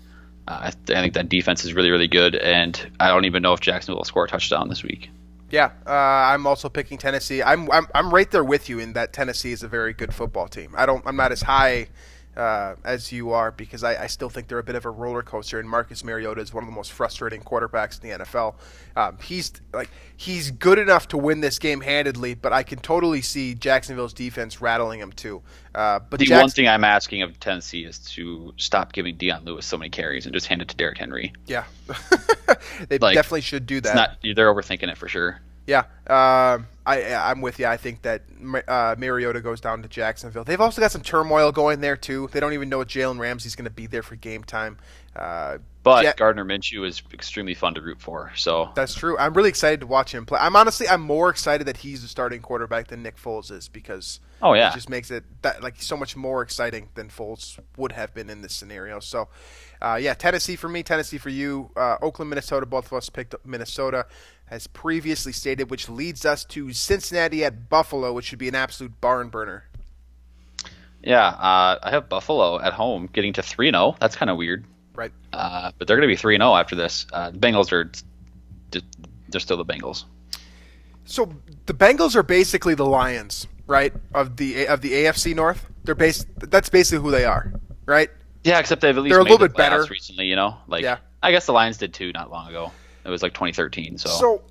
I think that defense is really, really good, and I don't even know if Jacksonville will score a touchdown this week. Yeah, I'm also picking Tennessee. I'm right there with you in that Tennessee is a very good football team. I'm not as high as you are because I still think they're a bit of a roller coaster, and Marcus Mariota is one of the most frustrating quarterbacks in the NFL. He's good enough to win this game handedly, but I can totally see Jacksonville's defense rattling him too. But the one thing I'm asking of Tennessee is to stop giving Deion Lewis so many carries and just hand it to Derrick Henry. Yeah, they definitely should do that. They're overthinking it for sure. Yeah, I'm with you. I think that Mariota goes down to Jacksonville. They've also got some turmoil going there, too. They don't even know if Jalen Ramsey's going to be there for game time. But Gardner Minshew is extremely fun to root for. So that's true. I'm really excited to watch him play. I'm more excited that he's the starting quarterback than Nick Foles is because it just makes it so much more exciting than Foles would have been in this scenario. So, Tennessee for me, Tennessee for you. Oakland, Minnesota, both of us picked up Minnesota as previously stated, which leads us to Cincinnati at Buffalo, which should be an absolute barn burner. Yeah, I have Buffalo at home getting to 3-0. That's kind of weird. Right. But they're going to be 3-0 after this. The Bengals they're still the Bengals. So the Bengals are basically the Lions, right, of the AFC North. That's basically who they are, right? Yeah, except they're a little bit better recently. I guess the Lions did too not long ago. It was 2013. So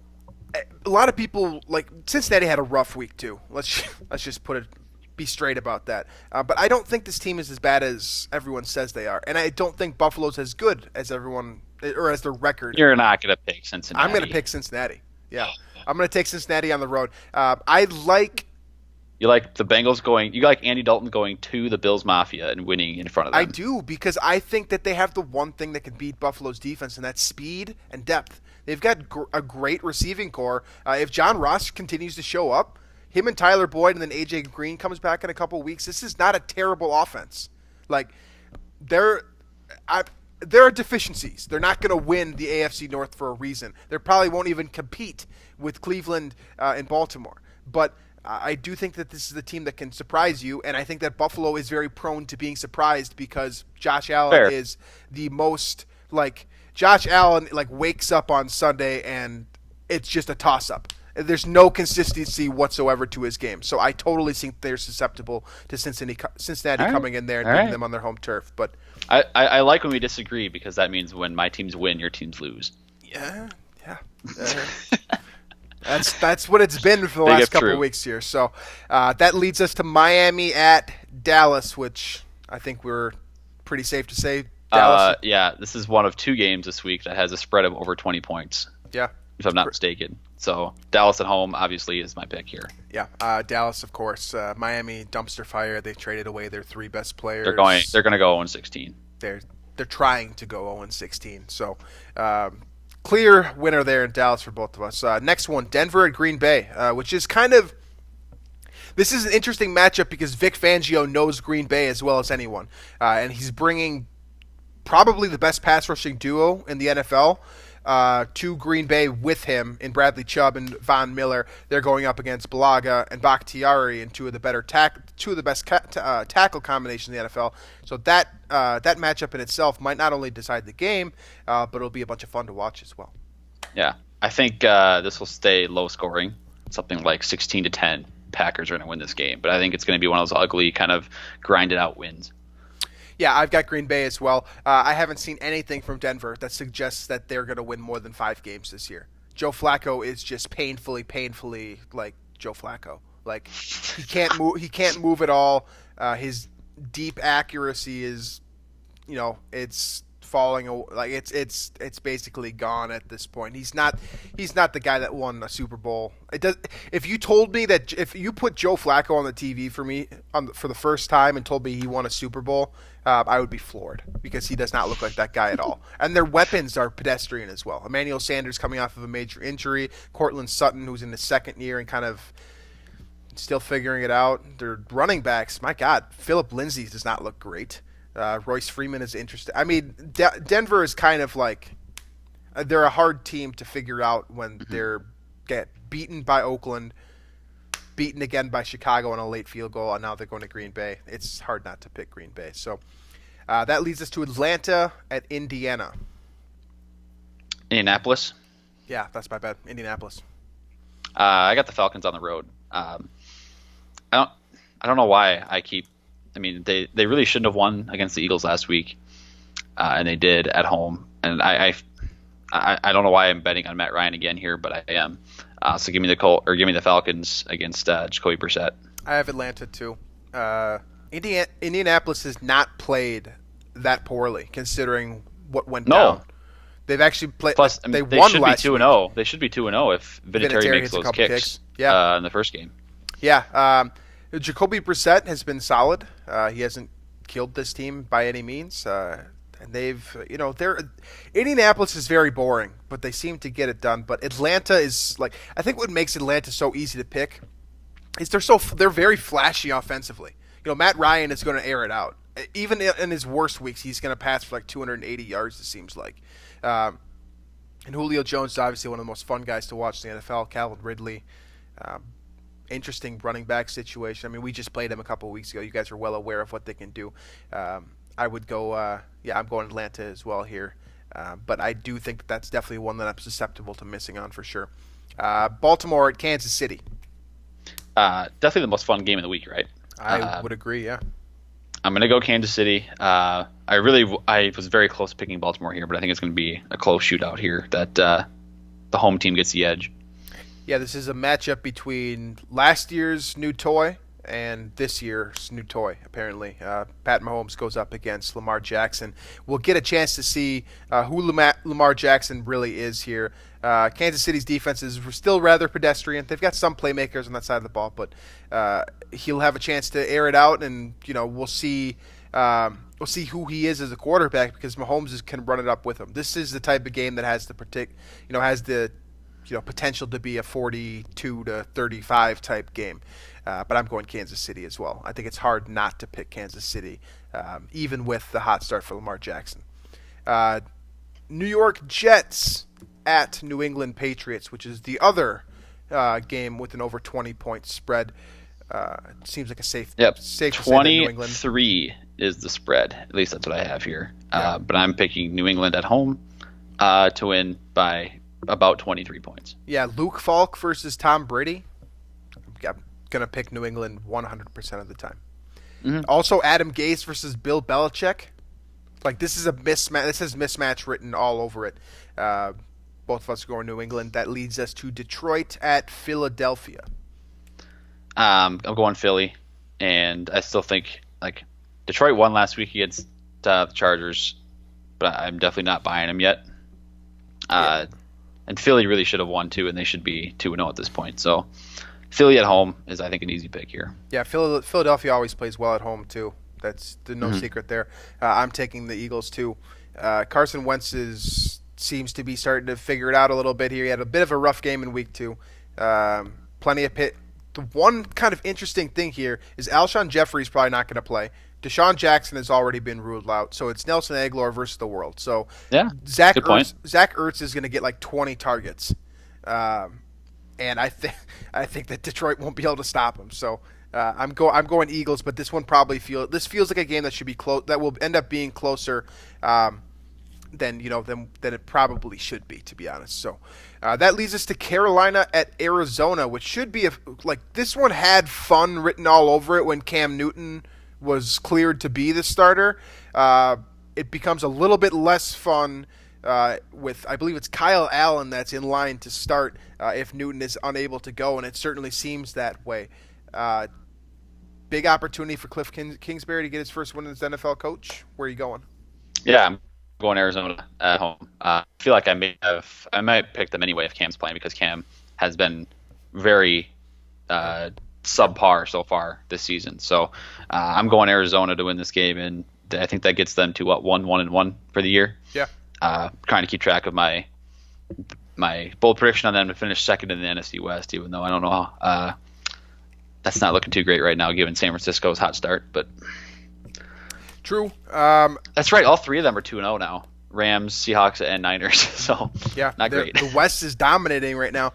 a lot of people like Cincinnati had a rough week too. Let's just be straight about that. But I don't think this team is as bad as everyone says they are, and I don't think Buffalo's as good as everyone or as their record. You're not going to pick Cincinnati. I'm going to pick Cincinnati. Yeah, I'm going to take Cincinnati on the road. You like the Bengals going. You like Andy Dalton going to the Bills Mafia and winning in front of them. I do, because I think that they have the one thing that can beat Buffalo's defense, and that's speed and depth. They've got a great receiving core. If John Ross continues to show up, him and Tyler Boyd, and then A.J. Green comes back in a couple weeks, this is not a terrible offense. Like, there are deficiencies. They're not going to win the AFC North for a reason. They probably won't even compete with Cleveland and Baltimore. But I do think that this is the team that can surprise you, and I think that Buffalo is very prone to being surprised because Josh Allen is the most, Josh Allen, wakes up on Sunday and it's just a toss-up. There's no consistency whatsoever to his game. So I totally think they're susceptible to Cincinnati coming in there and beating them on their home turf. But I like when we disagree, because that means when my teams win, your teams lose. Yeah. That's what it's been for the last couple of weeks here. So that leads us to Miami at Dallas, which I think we're pretty safe to say. Dallas. Yeah, this is one of two games this week that has a spread of over 20 points. Yeah. If I'm not mistaken. So Dallas at home obviously is my pick here. Yeah, Dallas, of course. Miami, dumpster fire. They traded away their three best players. They're going to go 0-16. They're trying to go 0-16. So clear winner there in Dallas for both of us. Next one, Denver at Green Bay, which is this is an interesting matchup because Vic Fangio knows Green Bay as well as anyone, and he's bringing probably the best pass rushing duo in the NFL to Green Bay with him in Bradley Chubb and Von Miller. They're going up against Balaga and Bakhtiari and two of the best tackle combinations in the NFL. So that matchup in itself might not only decide the game, but it'll be a bunch of fun to watch as well. Yeah, I think this will stay low scoring, something like 16-10. Packers are going to win this game, but I think it's going to be one of those ugly kind of grinded out wins. Yeah, I've got Green Bay as well. I haven't seen anything from Denver that suggests that they're going to win more than 5 games this year. Joe Flacco is just painfully like Joe Flacco. Like he can't move. He can't move at all. His deep accuracy is, it's falling. Like it's basically gone at this point. He's not the guy that won a Super Bowl. It does. If you told me that if you put Joe Flacco on the TV for me for the first time and told me he won a Super Bowl, I would be floored because he does not look like that guy at all. And their weapons are pedestrian as well. Emmanuel Sanders coming off of a major injury. Cortland Sutton, who's in his second year and kind of still figuring it out. Their running backs, my God, Phillip Lindsay does not look great. Royce Freeman is interesting. I mean, Denver is kind of they're a hard team to figure out when they're get beaten by Oakland, beaten again by Chicago on a late field goal, and now they're going to Green Bay. It's hard not to pick Green Bay. So that leads us to Atlanta at Indiana. Indianapolis? Yeah, that's my bad. Indianapolis. I got the Falcons on the road. I don't know why they really shouldn't have won against the Eagles last week, and they did at home. And I don't know why I'm betting on Matt Ryan again here, but I am. So give me the Falcons against Jacoby Brissett. I have Atlanta too. Indianapolis has not played that poorly considering what went down. They've actually played. Plus, they won should last be 2-0. They should be 2-0 if Vinatieri makes those kicks. Yeah. In the first game. Yeah. Jacoby Brissett has been solid. He hasn't killed this team by any means. And Indianapolis is very boring, but they seem to get it done. But Atlanta is I think what makes Atlanta so easy to pick is they're very flashy offensively. Matt Ryan is going to air it out. Even in his worst weeks, he's going to pass for 280 yards, it seems like. And Julio Jones is obviously one of the most fun guys to watch in the NFL. Calvin Ridley. Interesting running back situation. I mean, we just played him a couple of weeks ago. You guys are well aware of what they can do. I would go, I'm going Atlanta as well here. But I do think that's definitely one that I'm susceptible to missing on for sure. Baltimore at Kansas City. Definitely the most fun game of the week, right? I would agree, yeah. I'm going to go Kansas City. I was very close to picking Baltimore here, but I think it's going to be a close shootout here that the home team gets the edge. Yeah, this is a matchup between last year's new toy and this year's new toy, apparently. Pat Mahomes goes up against Lamar Jackson. We'll get a chance to see who Lamar Jackson really is here. Kansas City's defense is still rather pedestrian. They've got some playmakers on that side of the ball, but he'll have a chance to air it out, and we'll see. We'll see who he is as a quarterback because Mahomes can run it up with him. This is the type of game that has the potential to be a 42 to 35 type game. But I'm going Kansas City as well. I think it's hard not to pick Kansas City, even with the hot start for Lamar Jackson. New York Jets at New England Patriots, which is the other game with an over 20-point spread. Seems like a safe to 23 is the spread. At least that's what I have here. Yeah. But I'm picking New England at home to win by about 23 points. Yeah, Luke Falk versus Tom Brady. I'm going to pick New England 100% of the time. Mm-hmm. Also, Adam Gase versus Bill Belichick. Like, this is a mismatch. This has mismatch written all over it. Both of us are going New England. That leads us to Detroit at Philadelphia. I'm going Philly, and I still think Detroit won last week against the Chargers, but I'm definitely not buying them yet. Yeah. And Philly really should have won too, and they should be 2-0 at this point. So Philly at home is, I think, an easy pick here. Yeah, Philadelphia always plays well at home too. That's no secret there. I'm taking the Eagles too. Carson Wentz seems to be starting to figure it out a little bit here. He had a bit of a rough game in week 2. Plenty of pit. The one kind of interesting thing here is Alshon Jeffrey's probably not going to play. Deshaun Jackson has already been ruled out, so it's Nelson Aguilar versus the world. So yeah, Zach Ertz is going to get like 20 targets, and I think that Detroit won't be able to stop him. So I'm going Eagles, but this one feels like a game that should be close. That will end up being closer than it probably should be, to be honest. So that leads us to Carolina at Arizona, which should be this one had fun written all over it when Cam Newton was cleared to be the starter. It becomes a little bit less fun with, I believe it's Kyle Allen that's in line to start if Newton is unable to go, and it certainly seems that way. Big opportunity for Cliff Kingsbury to get his first win as NFL coach. Where are you going? Yeah, I'm going Arizona at home. I feel like I might pick them anyway if Cam's playing, because Cam has been very subpar so far this season. So I'm going Arizona to win this game, and I think that gets them to 1-1 for the year. Yeah. Trying to keep track of my bold prediction on them to finish second in the NFC West, even though I don't know that's not looking too great right now given San Francisco's hot start. But true. That's right. All three of them are 2-0 now. Rams, Seahawks, and Niners. So yeah, not great. The West is dominating right now.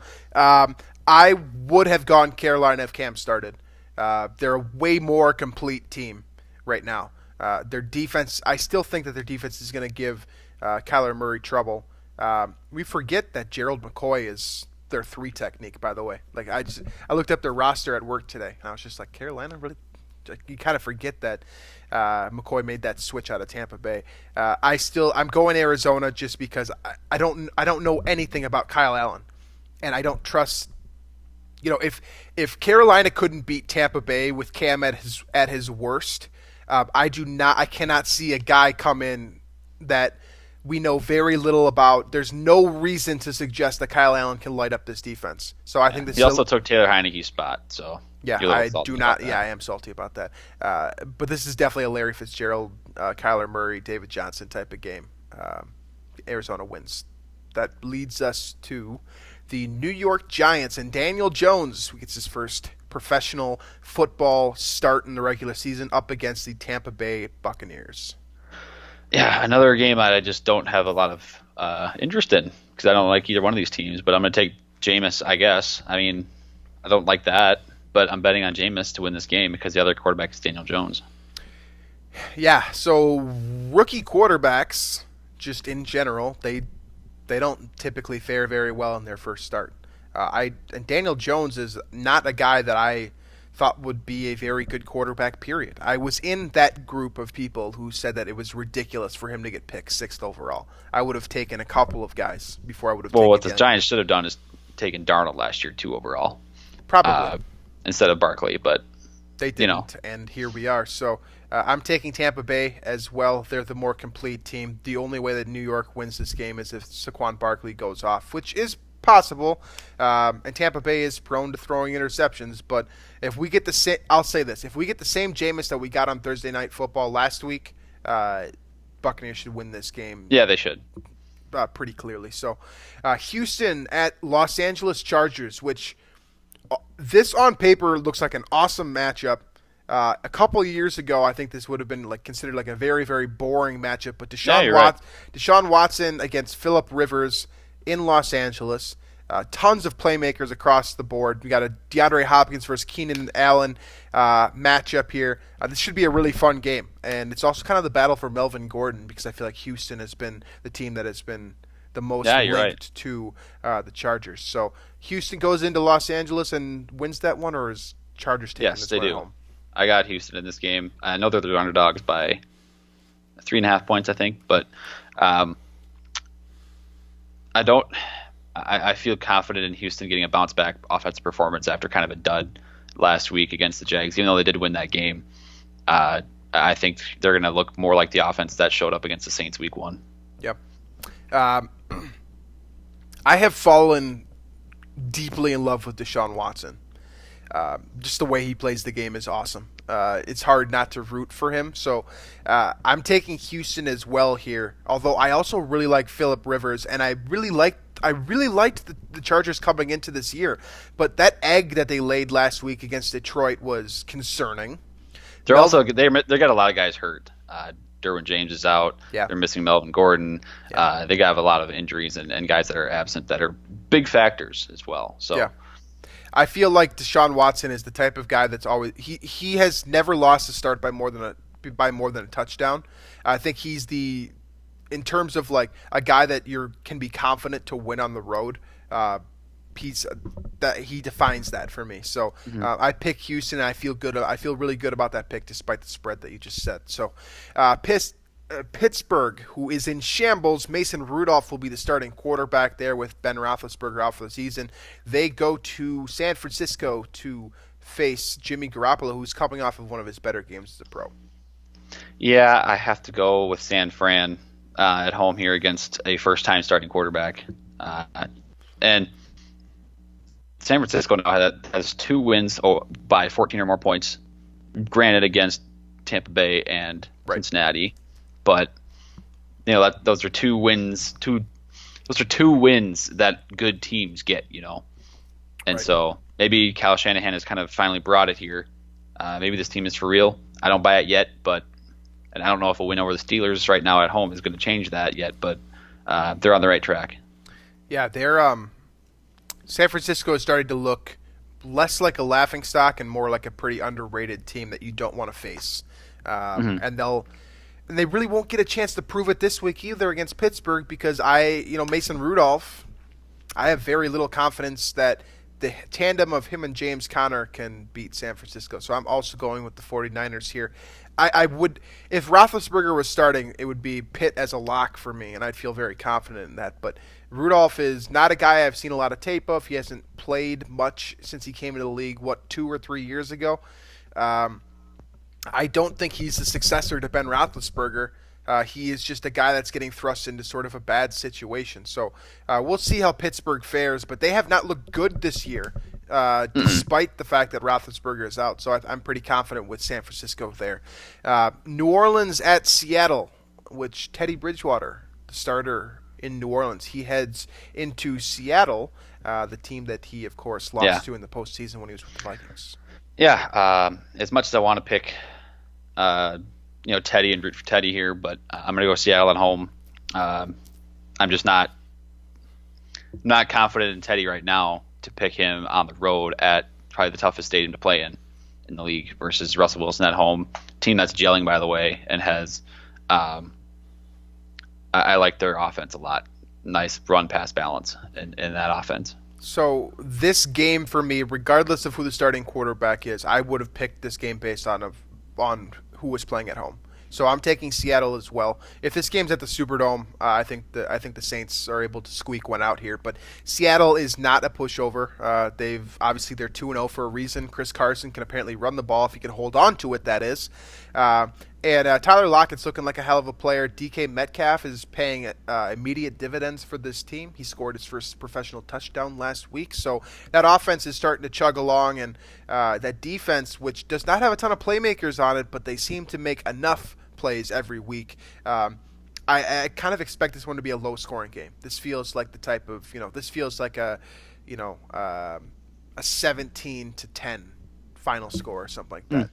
I would have gone Carolina if Cam started. They're a way more complete team right now. Their defense, I still think that their defense is going to give Kyler Murray trouble. We forget that Gerald McCoy is their 3 technique, by the way. I looked up their roster at work today, and I was just like, Carolina, really? You kind of forget that McCoy made that switch out of Tampa Bay. I'm going Arizona just because I don't know anything about Kyle Allen, and I don't trust. If Carolina couldn't beat Tampa Bay with Cam at his worst, I cannot see a guy come in that we know very little about. There's no reason to suggest that Kyle Allen can light up this defense. So I think this. He also took Taylor Heineke's spot. So yeah, I do not. Yeah, I am salty about that. But this is definitely a Larry Fitzgerald, Kyler Murray, David Johnson type of game. Arizona wins. That leads us to the New York Giants, and Daniel Jones gets his first professional football start in the regular season up against the Tampa Bay Buccaneers. Yeah, another game I just don't have a lot of interest in because I don't like either one of these teams, but I'm going to take Jameis, I guess. I mean, I don't like that, but I'm betting on Jameis to win this game because the other quarterback is Daniel Jones. Yeah, so rookie quarterbacks, just in general, they don't typically fare very well in their first start. And Daniel Jones is not a guy that I thought would be a very good quarterback, period. I was in that group of people who said that it was ridiculous for him to get picked 6th overall. I would have taken a couple of guys before I would have taken what the Giants should have done is taken Darnold last year too overall. Probably. Instead of Barkley, but they didn't, and here we are. So I'm taking Tampa Bay as well. They're the more complete team. The only way that New York wins this game is if Saquon Barkley goes off, which is possible. And Tampa Bay is prone to throwing interceptions. But if we get I'll say this: if we get the same Jameis that we got on Thursday Night Football last week, Buccaneers should win this game. Yeah, they should. Pretty clearly. So Houston at Los Angeles Chargers, which this on paper looks like an awesome matchup. A couple of years ago, I think this would have been considered a very, very boring matchup. But Deshaun Watson against Phillip Rivers in Los Angeles. Tons of playmakers across the board. We got a DeAndre Hopkins versus Keenan Allen matchup here. This should be a really fun game. And it's also kind of the battle for Melvin Gordon, because I feel like Houston has been the team that has been the most linked to the Chargers. So Houston goes into Los Angeles and wins that one, or is Chargers taking this one home? I got Houston in this game. I know they're the underdogs by 3.5 points, I think, but I feel confident in Houston getting a bounce back offensive performance after kind of a dud last week against the Jags. Even though they did win that game, I think they're going to look more like the offense that showed up against the Saints week 1. Yep. I have fallen deeply in love with Deshaun Watson. Just the way he plays the game is awesome. It's hard not to root for him. So I'm taking Houston as well here. Although I also really like Phillip Rivers, and I really liked the Chargers coming into this year. But that egg that they laid last week against Detroit was concerning. They got a lot of guys hurt. Derwin James is out. Yeah. They're missing Melvin Gordon. Yeah. They have a lot of injuries and guys that are absent that are big factors as well. So. Yeah. I feel like Deshaun Watson is the type of guy that's always he has never lost a start by more than a touchdown. I think he's in terms of a guy that can be confident to win on the road. He defines that for me. So I pick Houston. And I feel good. I feel really good about that pick, despite the spread that you just said. So Pittsburgh, who is in shambles. Mason Rudolph will be the starting quarterback there with Ben Roethlisberger out for the season. They go to San Francisco to face Jimmy Garoppolo, who's coming off of one of his better games as a pro. Yeah, I have to go with San Fran at home here against a first-time starting quarterback. And San Francisco now has 2 wins by 14 or more points, granted against Tampa Bay and Cincinnati. But those are 2 wins. Those are 2 wins that good teams get. And so maybe Kyle Shanahan has kind of finally brought it here. Maybe this team is for real. I don't buy it yet, and I don't know if a win over the Steelers right now at home is going to change that yet. But they're on the right track. Yeah, San Francisco has started to look less like a laughingstock and more like a pretty underrated team that you don't want to face. And they really won't get a chance to prove it this week either against Pittsburgh, because Mason Rudolph, I have very little confidence that the tandem of him and James Conner can beat San Francisco. So I'm also going with the 49ers here. I would, if Roethlisberger was starting, it would be Pitt as a lock for me, and I'd feel very confident in that. But Rudolph is not a guy I've seen a lot of tape of. He hasn't played much since he came into the league, 2 or 3 years ago. I don't think he's the successor to Ben Roethlisberger. He is just a guy that's getting thrust into sort of a bad situation. So we'll see how Pittsburgh fares, but they have not looked good this year, despite the fact that Roethlisberger is out. So I'm pretty confident with San Francisco there. New Orleans at Seattle, which Teddy Bridgewater, the starter in New Orleans, he heads into Seattle, the team that he, of course, lost to in the postseason when he was with the Vikings. Yeah, as much as I want to pick, Teddy and root for Teddy here, but I'm going to go Seattle at home. I'm just not confident in Teddy right now to pick him on the road at probably the toughest stadium to play in the league versus Russell Wilson at home. Team that's gelling, by the way, and has I like their offense a lot. Nice run-pass balance in that offense. So this game for me, regardless of who the starting quarterback is, I would have picked this game based on who was playing at home. So I'm taking Seattle as well. If this game's at the Superdome, I think the Saints are able to squeak one out here. But Seattle is not a pushover. They're 2-0 for a reason. Chris Carson can apparently run the ball if he can hold on to it. That is. And Tyler Lockett's looking like a hell of a player. DK Metcalf is paying immediate dividends for this team. He scored his first professional touchdown last week. So that offense is starting to chug along. And that defense, which does not have a ton of playmakers on it, but they seem to make enough plays every week. I kind of expect this one to be a low-scoring game. This feels like the type of, this feels like a 17-10 final score or something like that.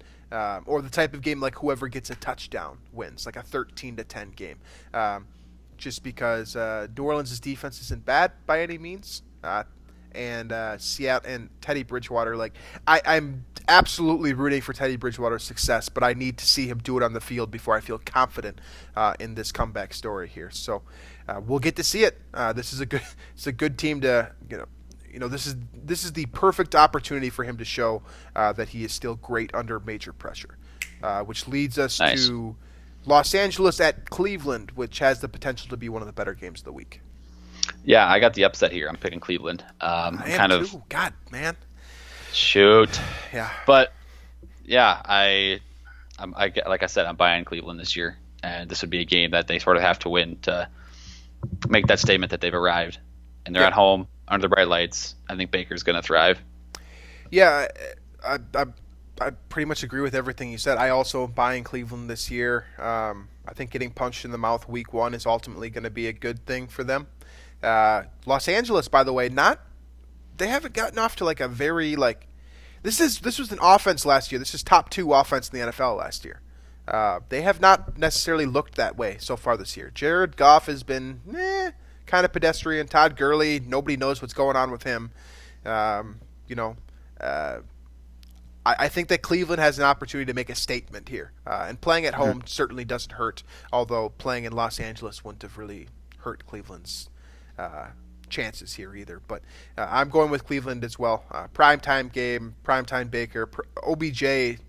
Or the type of game like whoever gets a touchdown wins, like a 13-10 game. Just because New Orleans' defense isn't bad by any means. And Seattle and Teddy Bridgewater, I'm absolutely rooting for Teddy Bridgewater's success, but I need to see him do it on the field before I feel confident in this comeback story here. So we'll get to see it. This is a good team to this is the perfect opportunity for him to show that he is still great under major pressure, which leads us to Los Angeles at Cleveland, which has the potential to be one of the better games of the week. Yeah, I got the upset here. I'm picking Cleveland. I am too. God, man. Shoot. Yeah. But yeah, like I said, I'm buying Cleveland this year, and this would be a game that they sort of have to win to make that statement that they've arrived, and they're at home under the bright lights. I think Baker's going to thrive. Yeah, I pretty much agree with everything you said. I also am buying Cleveland this year. I think getting punched in the mouth week 1 is ultimately going to be a good thing for them. Los Angeles, by the way, they haven't gotten off to like a very this was an offense last year. This is top 2 offense in the NFL last year. They have not necessarily looked that way so far this year. Jared Goff has been kind of pedestrian. Todd Gurley, nobody knows what's going on with him. I think that Cleveland has an opportunity to make a statement here. And playing at home certainly doesn't hurt, although playing in Los Angeles wouldn't have really hurt Cleveland's chances here either. But I'm going with Cleveland as well. Primetime game, primetime Baker. OBJ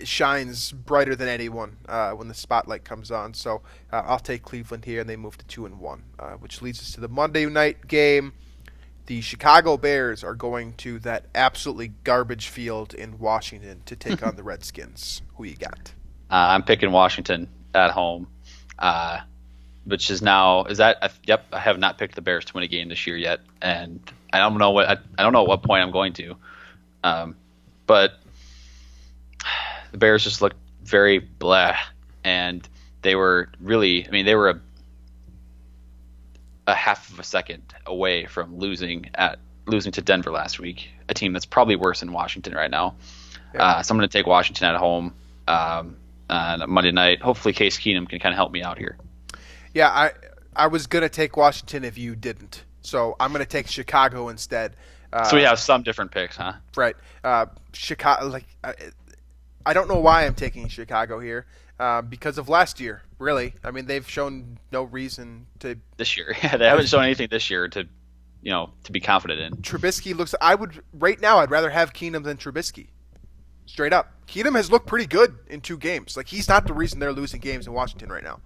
shines brighter than anyone when the spotlight comes on. So I'll take Cleveland here, and they move to 2-1, which leads us to the Monday night game. The Chicago Bears are going to that absolutely garbage field in Washington to take on the Redskins. Who you got? I'm picking Washington at home, which is yep. I have not picked the Bears to win a game this year yet, and I don't know at what point I'm going to, but the Bears just looked very blah, and they were a half of a second away from losing to Denver last week, a team that's probably worse than Washington right now. Yeah. So I'm going to take Washington at home on Monday night. Hopefully Case Keenum can kind of help me out here. Yeah, I was going to take Washington if you didn't. So I'm going to take Chicago instead. So we have some different picks, huh? Right. Chicago, I don't know why I'm taking Chicago here. Because of last year, really. I mean, they've shown no reason to this year. Yeah, they haven't shown anything this year to be confident in. Trubisky looks. Right now. I'd rather have Keenum than Trubisky. Straight up, Keenum has looked pretty good in 2 games. He's not the reason they're losing games in Washington right now.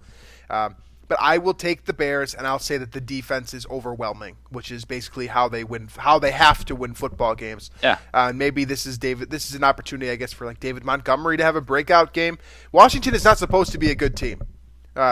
But I will take the Bears, and I'll say that the defense is overwhelming, which is basically how they win, how they have to win football games. Yeah. Maybe this is an opportunity, I guess, for David Montgomery to have a breakout game. Washington is not supposed to be a good team.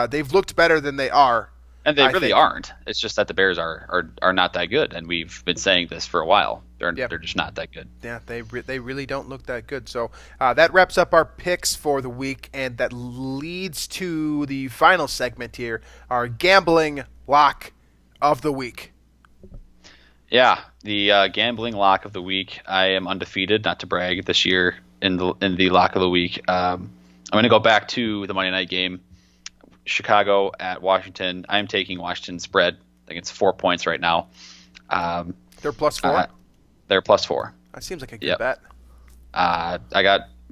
They've looked better than they are. And they really aren't. It's just that the Bears are not that good, and we've been saying this for a while. They're just not that good. Yeah, they really don't look that good. So that wraps up our picks for the week, and that leads to the final segment here, our gambling lock of the week. Yeah, the gambling lock of the week. I am undefeated, not to brag, this year in the lock of the week. I'm going to go back to the Monday night game. Chicago at Washington. I'm taking Washington spread. I think it's 4 points right now. They're +4? They're +4. That seems like a good bet. I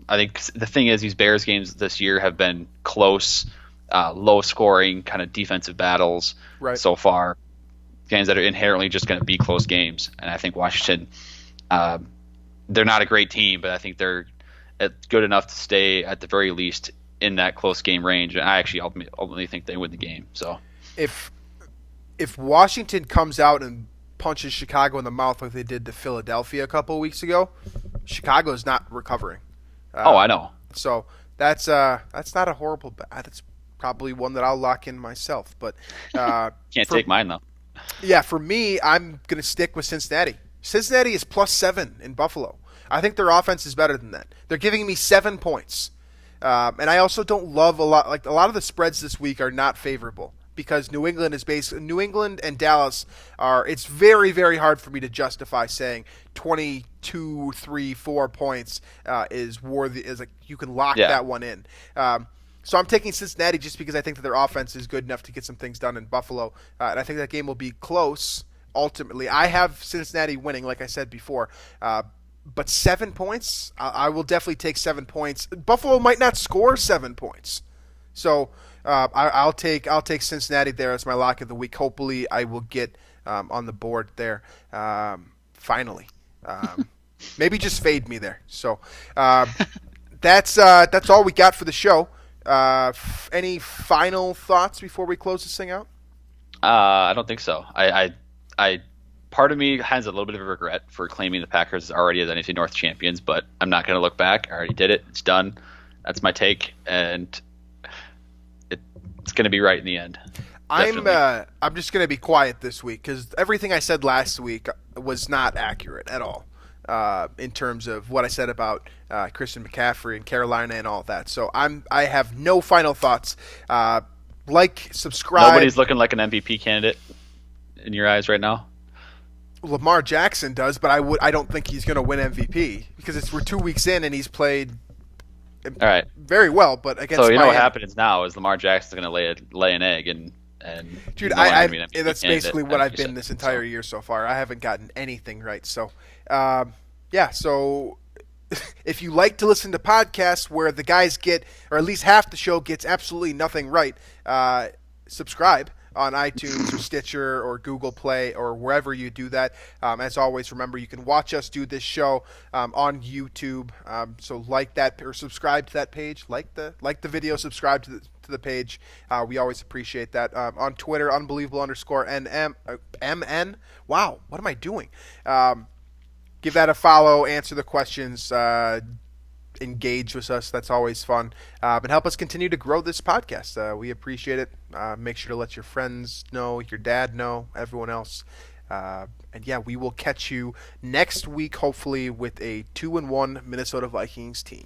think the thing is, these Bears games this year have been close, low scoring, kind of defensive battles so far. Games that are inherently just going to be close games. And I think Washington, they're not a great team, but I think they're good enough to stay at the very least in that close game range. And I actually ultimately think they win the game. So If Washington comes out and punches Chicago in the mouth like they did to Philadelphia a couple of weeks ago, Chicago's not recovering. I know. So that's not a horrible bet. That's probably one that I'll lock in myself. But Can't take mine though. Yeah, for me, I'm going to stick with Cincinnati. Cincinnati is +7 in Buffalo. I think their offense is better than that. They're giving me 7 points. And I also don't love a lot of the spreads this week are not favorable because New England and Dallas are. It's very, very hard for me to justify saying 22, 3, 4 points is worthy. Is like you can lock that one in. So I'm taking Cincinnati just because I think that their offense is good enough to get some things done in Buffalo, and I think that game will be close. Ultimately, I have Cincinnati winning, like I said before. But 7 points, I will definitely take 7 points. Buffalo might not score 7 points, so I'll take Cincinnati there as my lock of the week. Hopefully, I will get on the board there finally. Maybe just fade me there. So that's all we got for the show. Any final thoughts before we close this thing out? I don't think so. I part of me has a little bit of a regret for claiming the Packers already as NFC North champions, but I'm not going to look back. I already did it. It's done. That's my take, and it's going to be right in the end. I'm just going to be quiet this week because everything I said last week was not accurate at all in terms of what I said about Christian McCaffrey and Carolina and all that. So I have no final thoughts. Subscribe. Nobody's looking like an MVP candidate in your eyes right now. Lamar Jackson does, but I don't think he's going to win MVP because we're 2 weeks in and he's played all right very well. But against so Miami, what happens now is Lamar Jackson's going to lay an egg and dude, that's basically what I've been this entire year so far. I haven't gotten anything right. So so if you like to listen to podcasts where the guys get, or at least half the show gets absolutely nothing right, subscribe on iTunes or Stitcher or Google Play or wherever you do that. As always, remember you can watch us do this show on YouTube. So like that or subscribe to that page. Like the video, subscribe to the page. We always appreciate that. On Twitter, unbelievable_NM. Wow, what am I doing? Give that a follow. Answer the questions. Engage with us. That's always fun. And help us continue to grow this podcast. We appreciate it. Make sure to let your friends know, your dad know, everyone else. And yeah, we will catch you next week, hopefully, with a 2-1 Minnesota Vikings team.